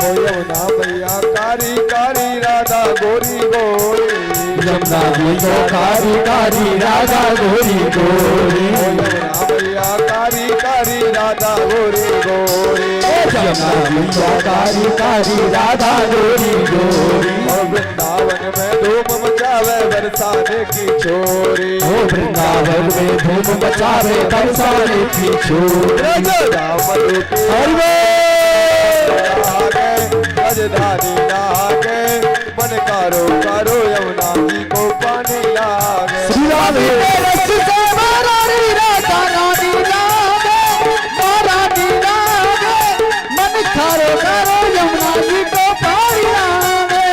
ओ यमुना मैया कारी कारी राधा गोरी गोरी, यमुना जी को कारी कारी राधा गोरी गोरी। ओ यमुना मैया कारी कारी राधा गोरी गोरी। यमुना जी को कारी कारी राधा गोरी गोरी। और वृंदावन में धूम मचावे बरसाने की छोरी, ओ वृंदावन में धूम मचावे बरसाने की छोरी। हरि बोल। राजधानी लागे मन करो करो यमुना जी को पानी लागे। श्री राधे। रस से भरोरी राधा रानी लागे, महारानी लागे मन खारो खारो यमुना जी को पानी लागे।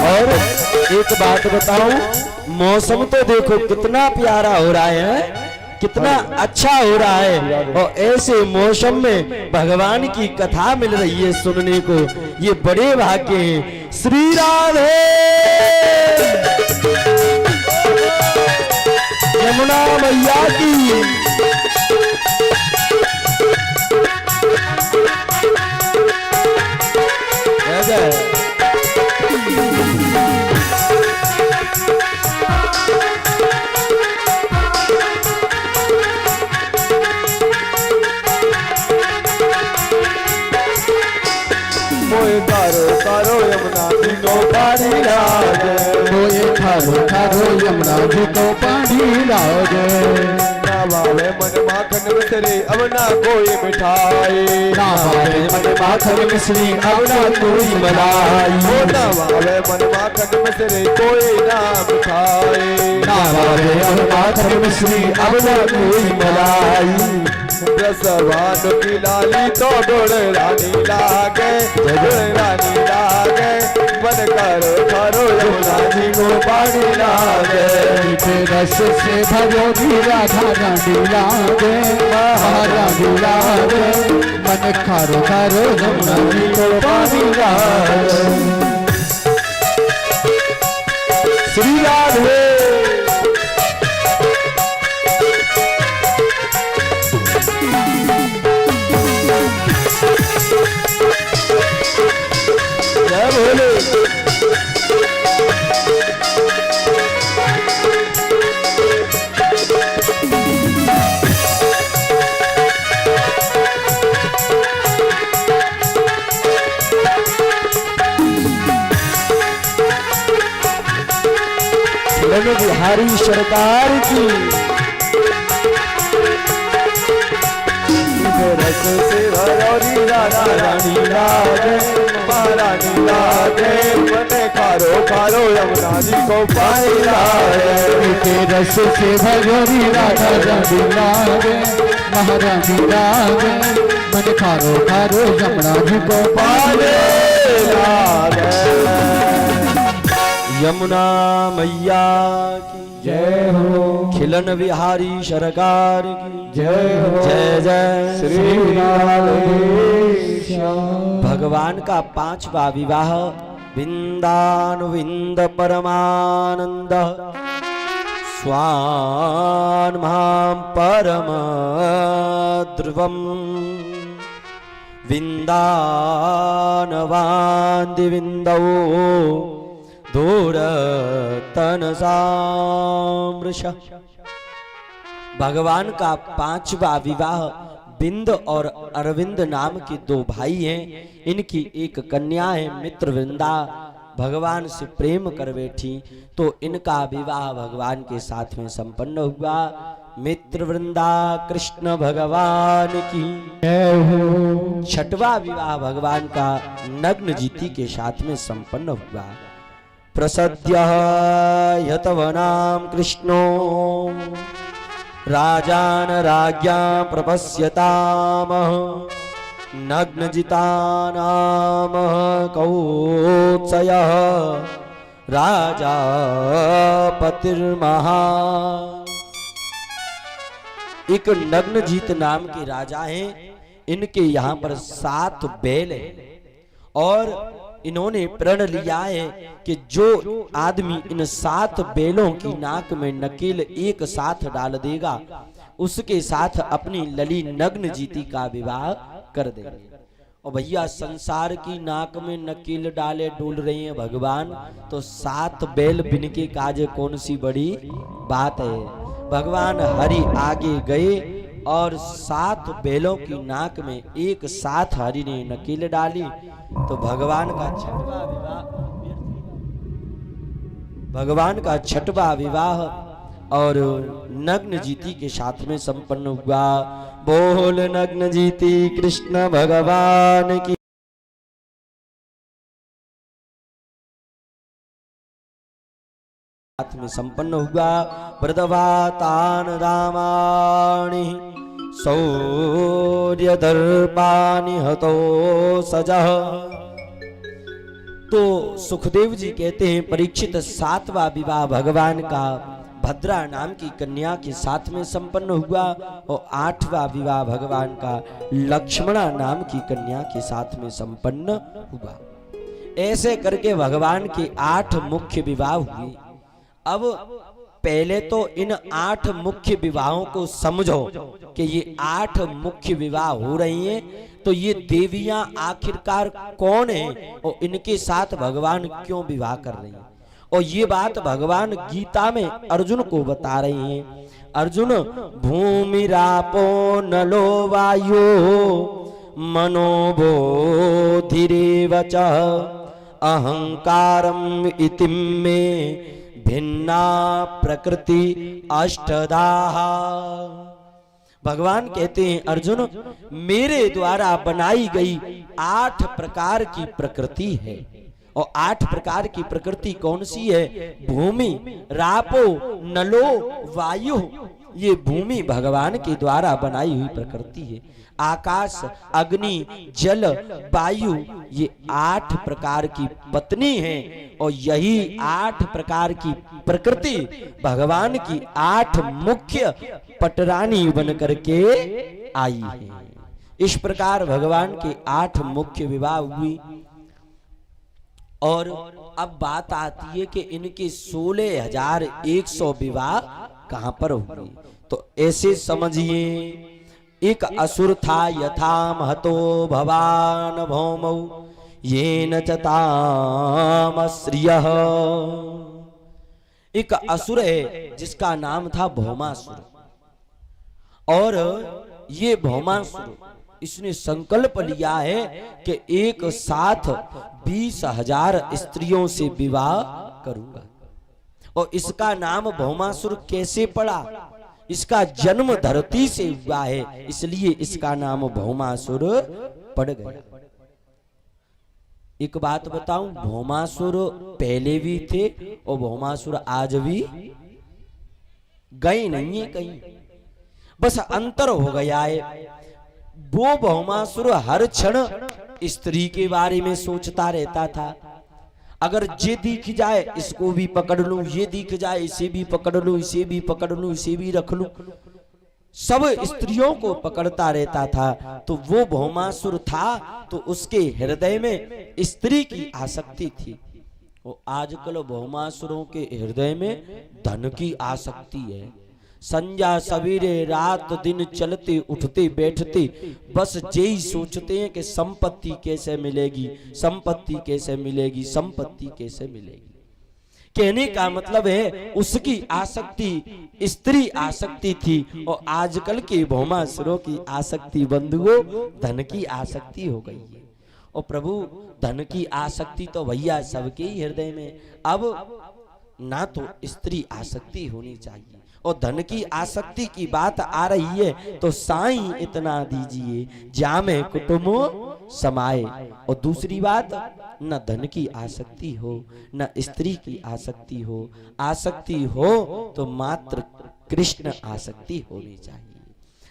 और एक बात बताऊं, मौसम तो देखो कितना प्यारा हो रहा है, कितना अच्छा हो रहा है। और ऐसे मौसम में भगवान की कथा मिल रही है सुनने को, ये बड़े भाग्य हैं। श्री राधे। यमुना मैया की। जय जय। खारो खारो यमुना जी को पानी लागे कोई खारो खारो यमुना जी को पानी लागे ना भावे मन माखन मिश्री अब ना कोई मिठाई ना भावे मन माखन मिश्री अब ना कोई मलाई ओ ना भावे मन माखन मिश्री कोई ना मिठाई ना भावे मन माखन मिश्री अब ना कोई मलाई रसवान की लाली तो गोड़ रानी लागे गोड़ रानी लागे मन करो खारो यमुना जी को पानी लागे मीठे रस से भगोरी राधा रानी लागे महारानी लागे मन खारो खारो यमुना जी को पानी लागे श्री राधे जय भोले बिहारी सरकार की रस से भरोरी राधा रानी लागे महारानी लागे बने खारो खारो यमुना जी को पानी लागे मीठे रस से भगोरी राधा रानी लागे महारानी लागे मन खारो खारो यमुना जी को पानी लागे यमुना मैया की जय हो खिलन बिहारी सरकार की जय हो जय जय श्री राधेश भगवान का 5वां विवाह विंदानुविंद परमानंद स्वान मां परम ध्रुवम विंदानवान्ति विंदौ दूरतनसामृष। भगवान का 5वां विवाह बिंद और अरविंद नाम के 2 भाई हैं। इनकी एक कन्या है मित्रवृंदा, भगवान से प्रेम कर बैठी तो इनका विवाह भगवान के साथ में संपन्न हुआ। मित्रवृंदा कृष्ण भगवान की जय हो। 6वां विवाह भगवान का नग्न जीती के साथ में संपन्न हुआ। प्रसद्यः यतवनां कृष्णो राजान राज्ञां प्रपश्यतामः नग्नजितानाम कौत्सयः राजा पतिर्महा। एक नग्नजीत नाम के राजा हैं। इनके यहाँ पर 7 बैल हैं और इन्होंने प्रण लिया है कि जो आदमी इन 7 बैलों की नाक में नकेल एक साथ डाल देगा उसके साथ अपनी लली नग्न जीती का विवाह कर देंगे। और भैया संसार की नाक में नकेल डाले डोल रहे हैं भगवान, तो 7 बैल बिन के काज कौन सी बड़ी बात है। भगवान हरि आगे गए और 7 बैलों की नाक में एक साथ हरि ने नकेल डाली तो भगवान का छठवां विवाह और नग्न जीती के साथ में संपन्न हुआ। बोल नग्न जीती कृष्ण भगवान की साथ में संपन्न हुआ। व्रतवातान रामाणि शौर्य दर्पानि हतो सजः। तो सुखदेव जी कहते हैं परीक्षित 7वां विवाह भगवान का भद्रा नाम की कन्या के साथ में संपन्न हुआ और 8वां विवाह भगवान का लक्ष्मणा नाम की कन्या के साथ में संपन्न हुआ। ऐसे करके भगवान के 8 मुख्य विवाह हुए। अब पहले तो इन 8 मुख्य विवाहों को समझो कि ये 8 मुख्य विवाह हो रही हैं, तो ये देवियां आखिरकार कौन हैं और इनके साथ भगवान क्यों विवाह कर रही हैं। और ये बात भगवान गीता में अर्जुन को बता रही हैं। अर्जुन भूमि रापो नलो वायु मनोबोधिरेव च अहंकारम इति मे भिन्ना प्रकृति अष्टदाः। भगवान कहते हैं अर्जुन, मेरे द्वारा बनाई गई 8 प्रकार की प्रकृति है। और 8 प्रकार की प्रकृति कौन सी है? भूमि, रापो, नलो, वायु। ये भूमि भगवान के द्वारा बनाई हुई प्रकृति है। आकाश, अग्नि, जल, वायु, ये 8 प्रकार की पत्नी है। और यही 8 प्रकार की प्रकृति भगवान की 8 मुख्य पटरानी बन करके आई है। इस प्रकार भगवान के 8 मुख्य विवाह हुई। और अब बात आती है कि इनके 16,100 विवाह कहां पर हुए। तो ऐसे समझिए, एक असुर था यथा महतो भवान भौमौ येन च तामश्रियः। एक असुर है जिसका नाम था भौमासुर। और ये भौमासुर इसने संकल्प लिया है कि एक साथ 20,000 स्त्रियों से विवाह करूंगा। और इसका नाम भौमासुर कैसे पड़ा? इसका जन्म धरती से हुआ है, इसलिए इसका नाम भौमासुर पड़ गया। एक बात बताऊं, भौमासुर पहले भी थे और भौमासुर आज भी गए नहीं है कहीं, बस अंतर हो गया है। वो भौमासुर हर क्षण स्त्री के बारे में सोचता रहता था। अगर ये दिख जाए इसको भी पकड़ लूं, ये दिख जाए इसे भी पकड़ लूं, इसे भी पकड़ लूं, इसे भी रख लूं, सब स्त्रियों को पकड़ता रहता था। तो वो भौमासुर था, तो उसके हृदय में स्त्री की आसक्ति थी। वो आजकल भौमासुरों के हृदय में धन की आसक्ति है। संध्या सवेरे रात दिन चलते उठते बैठते बस यही सोचते हैं कि संपत्ति कैसे मिलेगी, संपत्ति कैसे मिलेगी, संपत्ति कैसे मिलेगी। कहने का मतलब है उसकी आसक्ति स्त्री आसक्ति थी। और आजकल के भौमासुरों की आसक्ति बंधुओं धन की आसक्ति हो गई है। और प्रभु धन की आसक्ति तो भैया सबके ही हृदय में। अब ना तो स्त्री आसक्ति होनी चाहिए और धन की आसक्ति की बात आ रही है तो साईं इतना दीजिए जामे कुटुंबो समाए। और दूसरी बात, न धन की आसक्ति हो न स्त्री की आसक्ति हो। आसक्ति हो तो मात्र कृष्ण आसक्ति होनी चाहिए।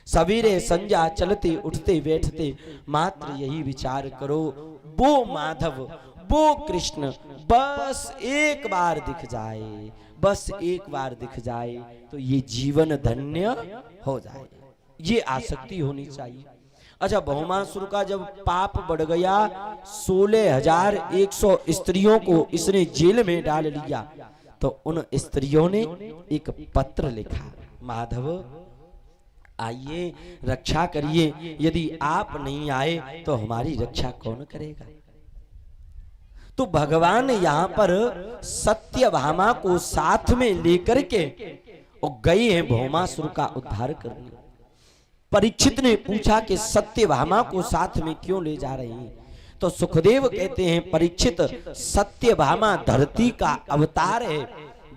सवेरे संध्या चलते उठते बैठते मात्र यही विचार करो, वो माधव वो कृष्ण बस एक बार दिख जाए, बस एक बार दिख जाए तो ये जीवन धन्य हो जाए। ये आसक्ति होनी चाहिए। अच्छा, भौमासुर का जब पाप बढ़ गया, 16,100 स्त्रियों को इसने जेल में डाल लिया। तो उन स्त्रियों ने एक पत्र लिखा, माधव आइए रक्षा करिए, यदि आप नहीं आए तो हमारी रक्षा कौन करेगा। तो भगवान ने यहाँ पर सत्यभामा को साथ में लेकर के और गए हैं भौमासुर का उद्धार करने। परीक्षित ने पूछा कि सत्यभामा को साथ में क्यों ले जा रहे हैं। तो सुखदेव कहते हैं, परीक्षित सत्यभामा धरती का अवतार है,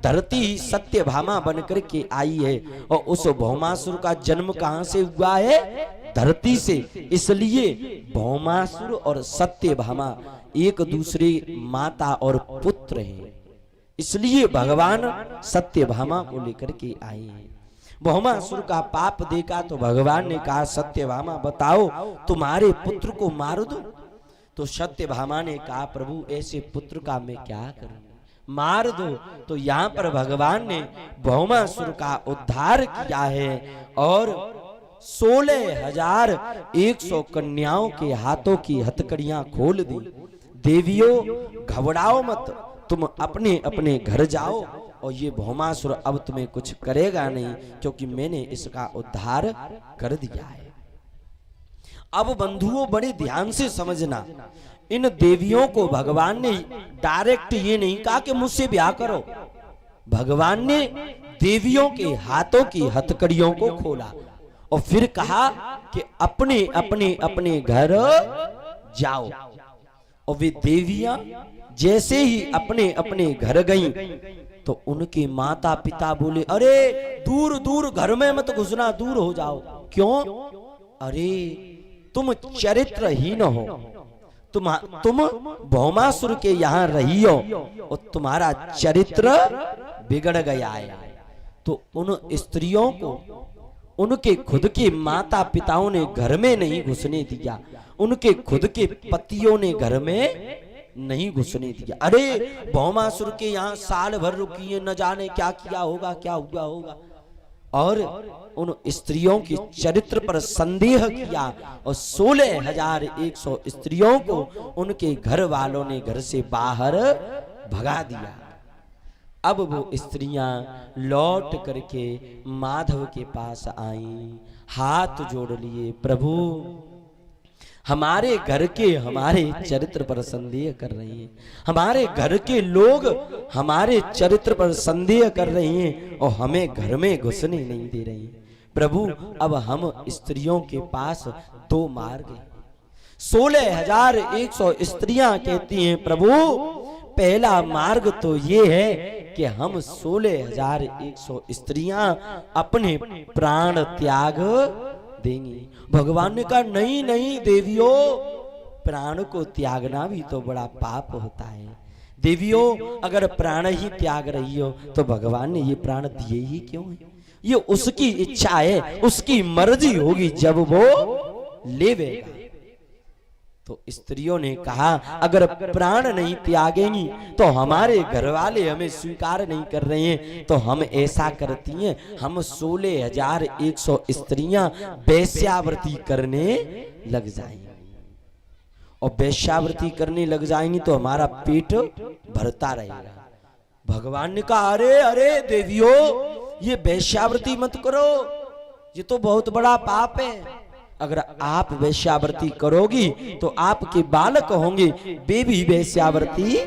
धरती सत्यभामा बनकर के आई है। और उस भौमासुर का जन्म कहां से हुआ है? धरती से। इसलिए भौमासुर और सत्यभामा एक दूसरे माता और पुत्र हैं। इसलिए भगवान सत्यभामा को लेकर के आए हैं। भौमासुर का पाप देखा तो भगवान ने कहा, सत्यभामा बताओ तुम्हारे पुत्र को मार दो। तो सत्यभामा ने कहा, प्रभु ऐसे पुत्र का मैं क्या करूं, मार दो। तो यहाँ पर भगवान ने भौमासुर का उद्धार किया है और 16,100 कन्याओं के हाथों की हथकड़ियां खोल दी। देवियों घबराओ मत, तुम अपने अपने घर जाओ और ये भौमासुर अब तुम्हें कुछ करेगा नहीं, क्योंकि मैंने इसका उद्धार कर दिया है। अब बंधुओं बड़े ध्यान से समझना, इन देवियों को भगवान ने डायरेक्ट ये नहीं कहा कि मुझसे ब्याह करो। भगवान ने देवियों के हाथों की हथकड़ियों को खोला और फिर कहा कि अपने अपने अपने घर जाओ। और वे देवियां जैसे ही अपने अपने घर गईं तो उनके माता पिता बोले, अरे दूर दूर घर में मत घुसना, दूर हो जाओ। क्यों? अरे तुम चरित्रहीन हो, तुम भौमासुर के यहाँ रही हो और तुम्हारा चरित्र बिगड़ गया है। तो उन स्त्रियों को उनके खुद के माता पिताओं ने घर में नहीं घुसने दिया, उनके खुद के पतियों ने घर में नहीं घुसने दिया। अरे भौमासुर के यहाँ साल भर रुकी है, न जाने क्या किया होगा, क्या हुआ होगा। और उन स्त्रियों के चरित्र पर संदेह किया और 16,100 स्त्रियों को उनके घर वालों ने घर से बाहर भगा दिया। अब वो स्त्रियां लौट करके माधव के पास आईं, हाथ जोड़ लिए, प्रभु हमारे घर के हमारे चरित्र पर संदेह कर रहे हैं, हमारे घर के लोग हमारे चरित्र पर संदेह कर रहे हैं और हमें घर में घुसने नहीं दे रहे हैं। प्रभु अब हम स्त्रियों के पास दो मार्ग हैं। 16,100 स्त्रियां कहती हैं, प्रभु पहला मार्ग तो ये है कि हम 16,100 स्त्रियां अपने प्राण त्याग देंगी। भगवान ने कहा, नहीं नहीं देवियों, प्राण को त्यागना भी तो बड़ा पाप होता है। देवियों अगर प्राण ही त्याग रही हो तो भगवान ने ये प्राण दिए ही क्यों है? ये उसकी इच्छा है, उसकी मर्जी होगी, जब वो लेवेगा। तो स्त्रियों ने कहा, अगर प्राण नहीं त्यागेंगी तो हमारे घर वाले हमें स्वीकार नहीं कर रहे हैं, तो हम ऐसा करती हैं, हम 16,100 स्त्रियां वेश्यावृत्ति करने लग जाएंगी। और वेश्यावृत्ति करने लग जाएंगी तो हमारा पेट भरता रहेगा। भगवान ने कहा, अरे अरे देवियों, ये वेश्यावृत्ति मत करो, ये तो बहुत बड़ा पाप है। अगर आप वेश्यावृत्ति करोगी तो आपके बालक होंगे, वे भी वेश्यावृत्ति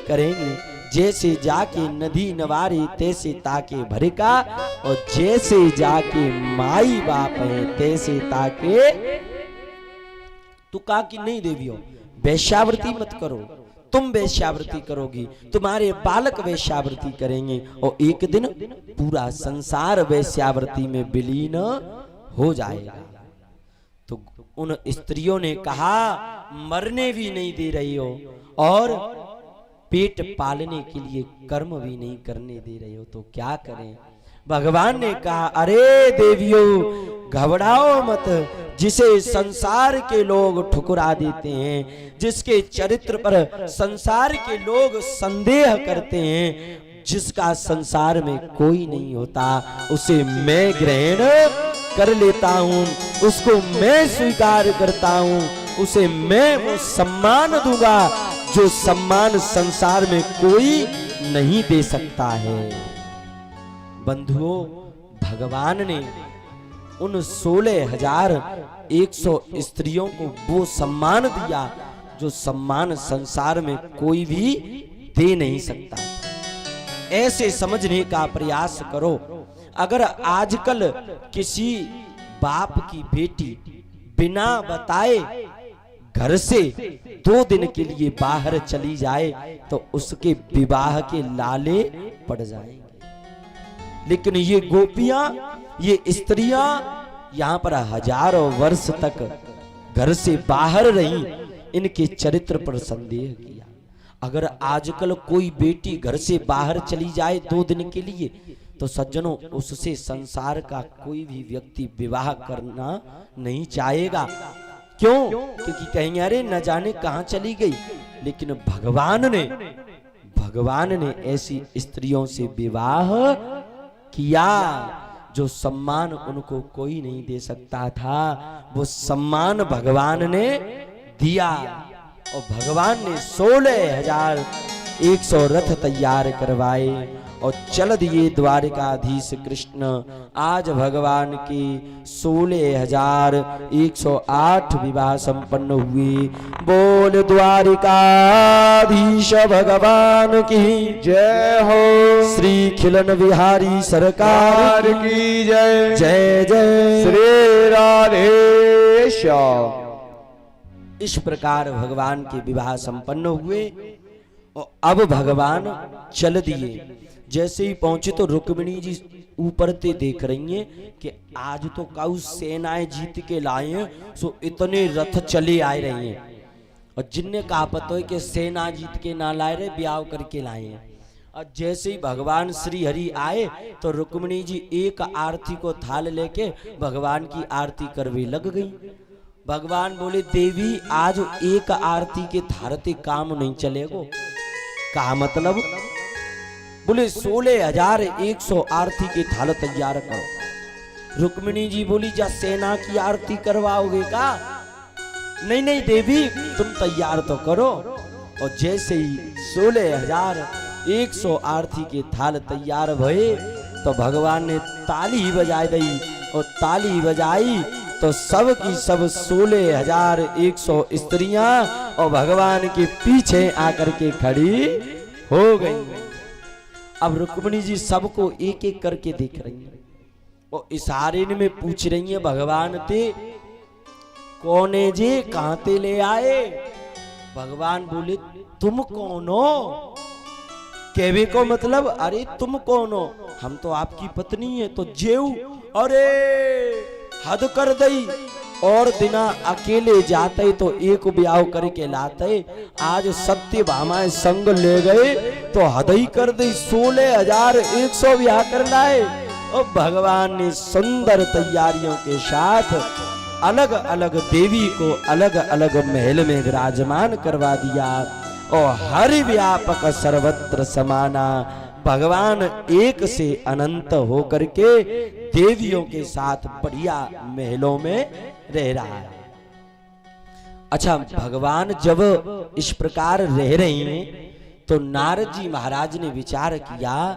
करेंगे। जैसे जाके नदी नवारी तैसे ताके भरिका, और जैसे जाके माई बाप है तैसे ताके। तो कहा कि नहीं देवियों, वेश्यावृत्ति मत करो, तुम वेश्यावृत्ति करोगी, तुम्हारे बालक वेश्यावृत्ति करेंगे और एक दिन पूरा संसार वेश्यावृत्ति में विलीन हो जाएगा। तो उन स्त्रियों ने कहा, मरने भी नहीं दे रही हो और पेट पालने के लिए कर्म भी नहीं करने दे रहे हो, तो क्या करें? भगवान ने कहा, अरे देवियों घबराओ मत, जिसे संसार के लोग ठुकरा देते हैं, जिसके चरित्र पर संसार के लोग संदेह करते हैं, जिसका संसार में कोई नहीं होता, उसे मैं ग्रहण कर लेता हूं, उसको मैं स्वीकार करता हूं, उसे मैं वो सम्मान दूंगा जो सम्मान संसार में कोई नहीं दे सकता है। बंधुओं, भगवान ने उन 16,100 स्त्रियों को वो सम्मान दिया जो सम्मान संसार में कोई भी दे नहीं सकता। ऐसे समझने का प्रयास करो। अगर आजकल किसी बाप की बेटी बिना बताए घर से 2 दिन के लिए बाहर चली जाए तो उसके विवाह के लाले पड़ जाएंगे। लेकिन ये गोपियां, ये स्त्रियां यहाँ पर हजारों वर्ष तक घर से बाहर रहीं, इनके चरित्र पर संदेह किया। अगर आजकल कोई बेटी घर से बाहर चली जाए 2 दिन के लिए तो सज्जनों, उससे संसार का कोई भी व्यक्ति विवाह करना नहीं चाहेगा। क्यों? क्योंकि कहेंगे अरे न जाने कहां चली गई। लेकिन भगवान ने ऐसी स्त्रियों से विवाह किया जो सम्मान उनको कोई नहीं दे सकता था, वो सम्मान भगवान ने दिया। और भगवान ने 100 रथ तैयार करवाए और चल दिए द्वारिकाधीश कृष्ण। आज भगवान के 16,108 विवाह संपन्न हुए। बोल द्वारिकाधीश भगवान की जय हो। श्री खिलन बिहारी सरकार की जय। जय जय। श्री राधेश्याम। इस प्रकार भगवान के विवाह संपन्न हुए और अब भगवान चल दिए। जैसे ही पहुंचे तो रुक्मिणी जी ऊपर से देख रही हैं कि आज तो काऊ सेनाएं जीत के लाए हैं, सो इतने रथ चले आए रहे हैं। और जिनने कहा पता है कि सेना जीत के ना लाए रहे, ब्याह करके लाए हैं। और जैसे ही भगवान श्री हरि आए तो रुक्मिणी जी एक आरती को थाल लेके भगवान की आरती करवे लग गई। भगवान बोले देवी आज एक आरती के थारते काम नहीं चलेगो। कहा मतलब? बोले 16,100 आरती के थाल तैयार करो। रुक्मिणी जी बोली जा सेना की आरती करवाओगे का? नहीं नहीं देवी तुम तैयार तो करो। और जैसे ही 16,100 आरती के थाल तैयार भये तो भगवान ने ताली बजाई दी। और ताली बजाई तो सब की सब 16,100 स्त्रियां और भगवान के पीछे आकर के खड़ी हो गई। अब रुक्मिणी जी सबको एक एक करके देख रही है और इशारे में पूछ रही है भगवान ते कौन है जी, कहां ते ले आए? भगवान बोले तुम कौन हो? कहवे को मतलब अरे तुम कौन हो? हम तो आपकी पत्नी है। तो जेऊ अरे हद कर दई। और दिना अकेले जाते तो एक ब्याह करके लाते, आज सत्य भामाएं संग ले गए तो हद ही कर दी। 16,100 ब्याह कर लाए। और भगवान ने सुंदर तैयारियों के साथ अलग अलग देवी को अलग अलग महल में विराजमान करवा दिया। और हर व्यापक सर्वत्र समाना भगवान एक से अनंत होकर के देवियों के साथ बढ़िया महलों में रह रहा है। अच्छा भगवान जब इस प्रकार रह रहे हैं तो नारद जी महाराज ने विचार किया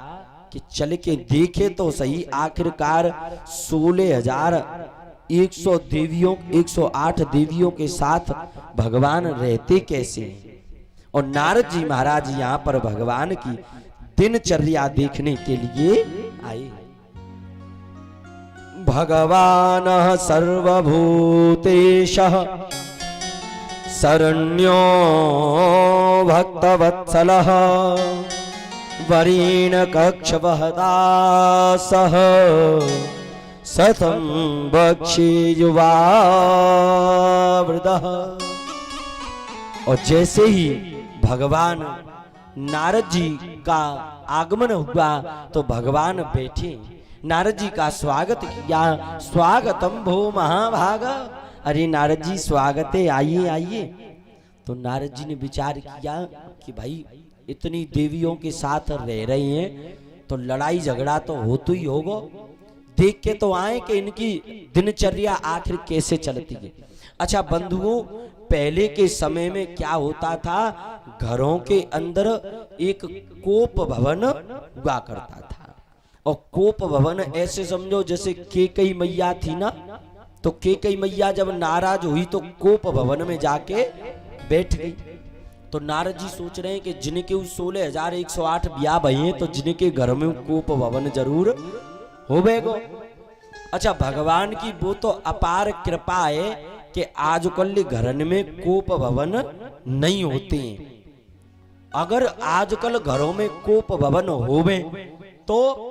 कि चल के देखे तो सही आखिरकार 16,100 देवियों 108 देवियों के साथ भगवान रहते कैसे। और नारद जी महाराज यहाँ पर भगवान की दिनचर्या देखने के लिए आए। भगवान सर्वभूतेशः शरण्यो भक्तवत्सलः वरीण कक्षवहदासः सतं बक्षे युवावृदः। और जैसे ही भगवान नारद जी का आगमन हुआ तो भगवान बैठे, नारद जी का स्वागत किया। स्वागतम भो महाभाग। अरे नारद जी स्वागत है, आइए आइए। तो नारद जी ने विचार किया कि भाई इतनी देवियों के साथ रह रही हैं तो लड़ाई झगड़ा तो होता ही होगा, देख के तो आए कि इनकी दिनचर्या आखिर कैसे चलती है। अच्छा बंधुओं पहले के समय में क्या होता था, घरों के अंदर एक कोप भवन हुआ करता था। और कोप भवन ऐसे समझो जैसे कैकेयी मैया थी ना, तो कैकेयी मैया जब नाराज हुई तो कोप भवन में जाके बैठ गई। तो नारद जी सोच रहे हैं कि जिनके 16,108 ब्याह भये तो जिनके घर में कोप भवन जरूर होवेगो। अच्छा भगवान की वो तो अपार कृपा है कि आजकल घरन में कोप भवन नहीं होते हैं। अगर आजकल घरों में कोप भवन होवे तो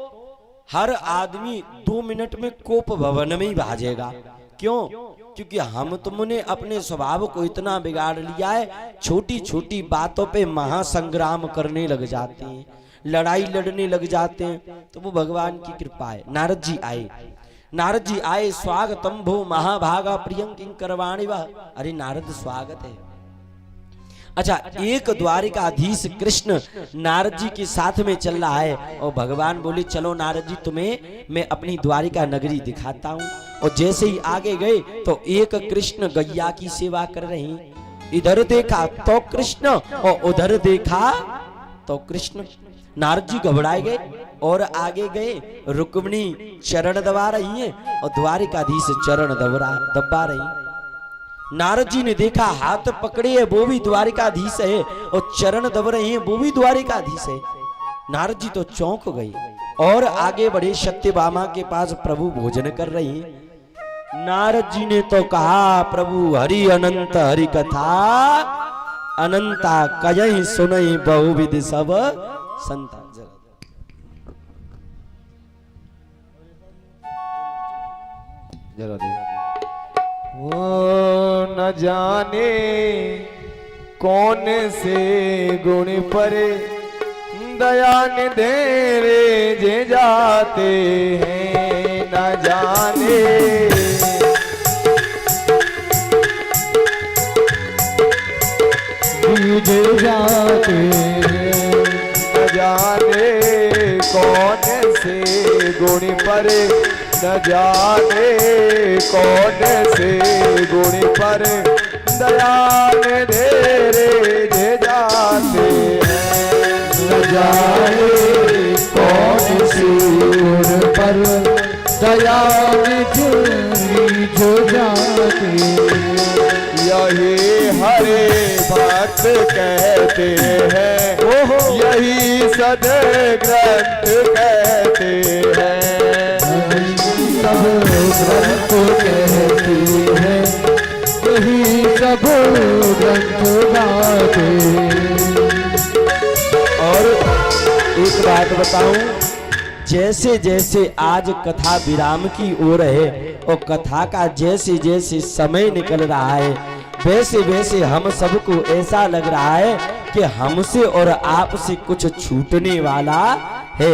हर आदमी 2 मिनट में कोप भवन में ही भाजेगा। क्यों? क्योंकि हम तुमने अपने स्वभाव को इतना बिगाड़ लिया है, छोटी छोटी बातों पे महासंग्राम करने लग जाते हैं, लड़ाई लड़ने लग जाते हैं। तो वो भगवान की कृपा है। नारद जी आए, नारद जी आए। स्वागतम भो महाभागा प्रियं किंकरवाणि वः। अरे नारद स्वागत है। अच्छा एक द्वारिकाधीश कृष्ण नारद जी के साथ में चल रहा है और भगवान बोले चलो नारद जी तुम्हें मैं अपनी द्वारिका नगरी दिखाता हूँ। और जैसे ही आगे गए तो एक कृष्ण गैया की सेवा कर रहे हैं। इधर देखा तो कृष्ण और उधर देखा तो कृष्ण नारद जी घबराए गए और आगे गए। रुक्मिणी चरण दबा रही है और द्वारिकाधीश चरण दबा रही। नारद जी ने देखा हाथ पकड़े है वो भी द्वारिकाधीश है और चरण दब रहे हैं वो भी द्वारिकाधीश है। नारद जी तो चौंक गए और आगे बढ़े। सत्यभामा के पास प्रभु भोजन कर रही हैं। नारद जी ने तो कहा प्रभु हरि अनंत हरि कथा अनंता कयहि सुनहि बहुविध सब संता। जरा दे। वो न जाने कौन से गुण पर दया निधेरे जे जाते हैं, न जाने जे जाते हैं, न जाने कौन से गुण पर, न जाने कौन से गुण पर दया निधेरे जे जाते हैं, न जाने कौन सी गुण पर दया निधि जो जाते हैं। यही हरे भक्त कहते हैं, यही सद ग्रंथ कहते हैं, सब ग्रंथ कहते हैं, यही सब ग्रंथ गाते। और एक बात बताऊं, जैसे जैसे आज कथा विराम की ओर है और कथा का जैसे जैसे समय निकल रहा है वैसे वैसे हम सबको ऐसा लग रहा है कि हमसे और आपसे कुछ छूटने वाला है।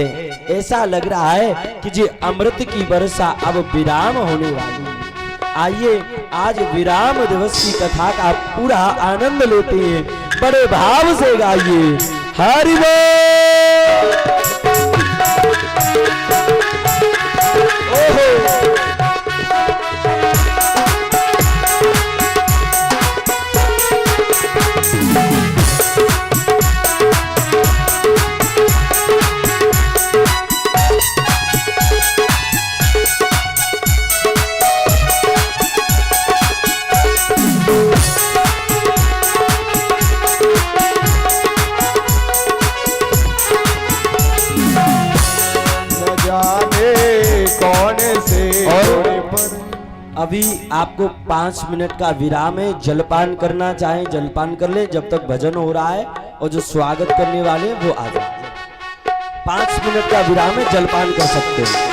ऐसा लग रहा है कि जी अमृत की वर्षा अब विराम होने वाली है। आइए आज विराम दिवस की कथा का पूरा आनंद लेते हैं, बड़े भाव से गाइए हरि बोल। अभी आपको 5 मिनट का विराम है। जलपान करना चाहे जलपान कर ले जब तक भजन हो रहा है और जो स्वागत करने वाले हैं वो आ जाए। 5 मिनट का विराम है, जलपान कर सकते हैं।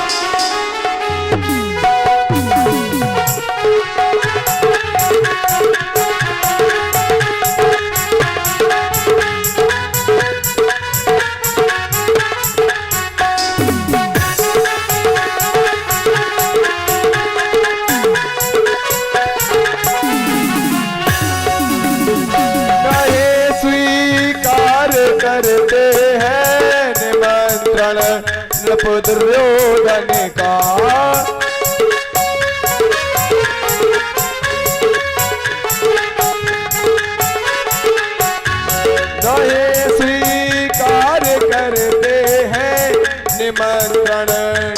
करते हैं निमंत्रण नृप दुर्योधन का, नहीं स्वीकार करते हैं निमंत्रण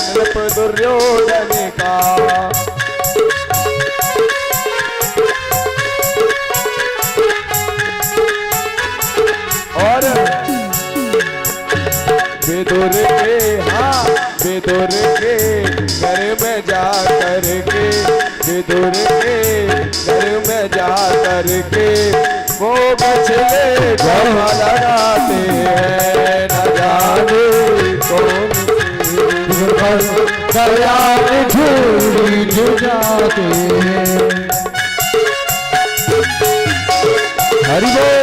नृप दुर्योधन का। और विदुर के विदुर के घर में जा करके, विदुर के घर में जा करके वो बछले घोड़ा लगाते हैं, न जाने कौन दया झूली जो जाते हैं। हरि बोल।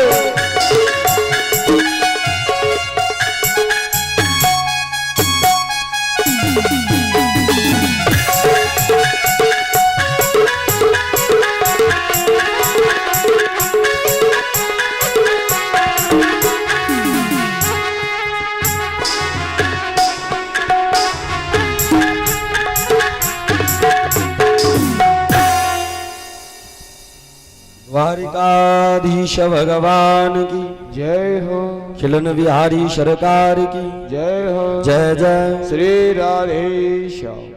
द्वारिकाधीश भगवान की, जय हो, खिलन बिहारी सरकार की जय हो, जय जय। श्री राधेश्याम।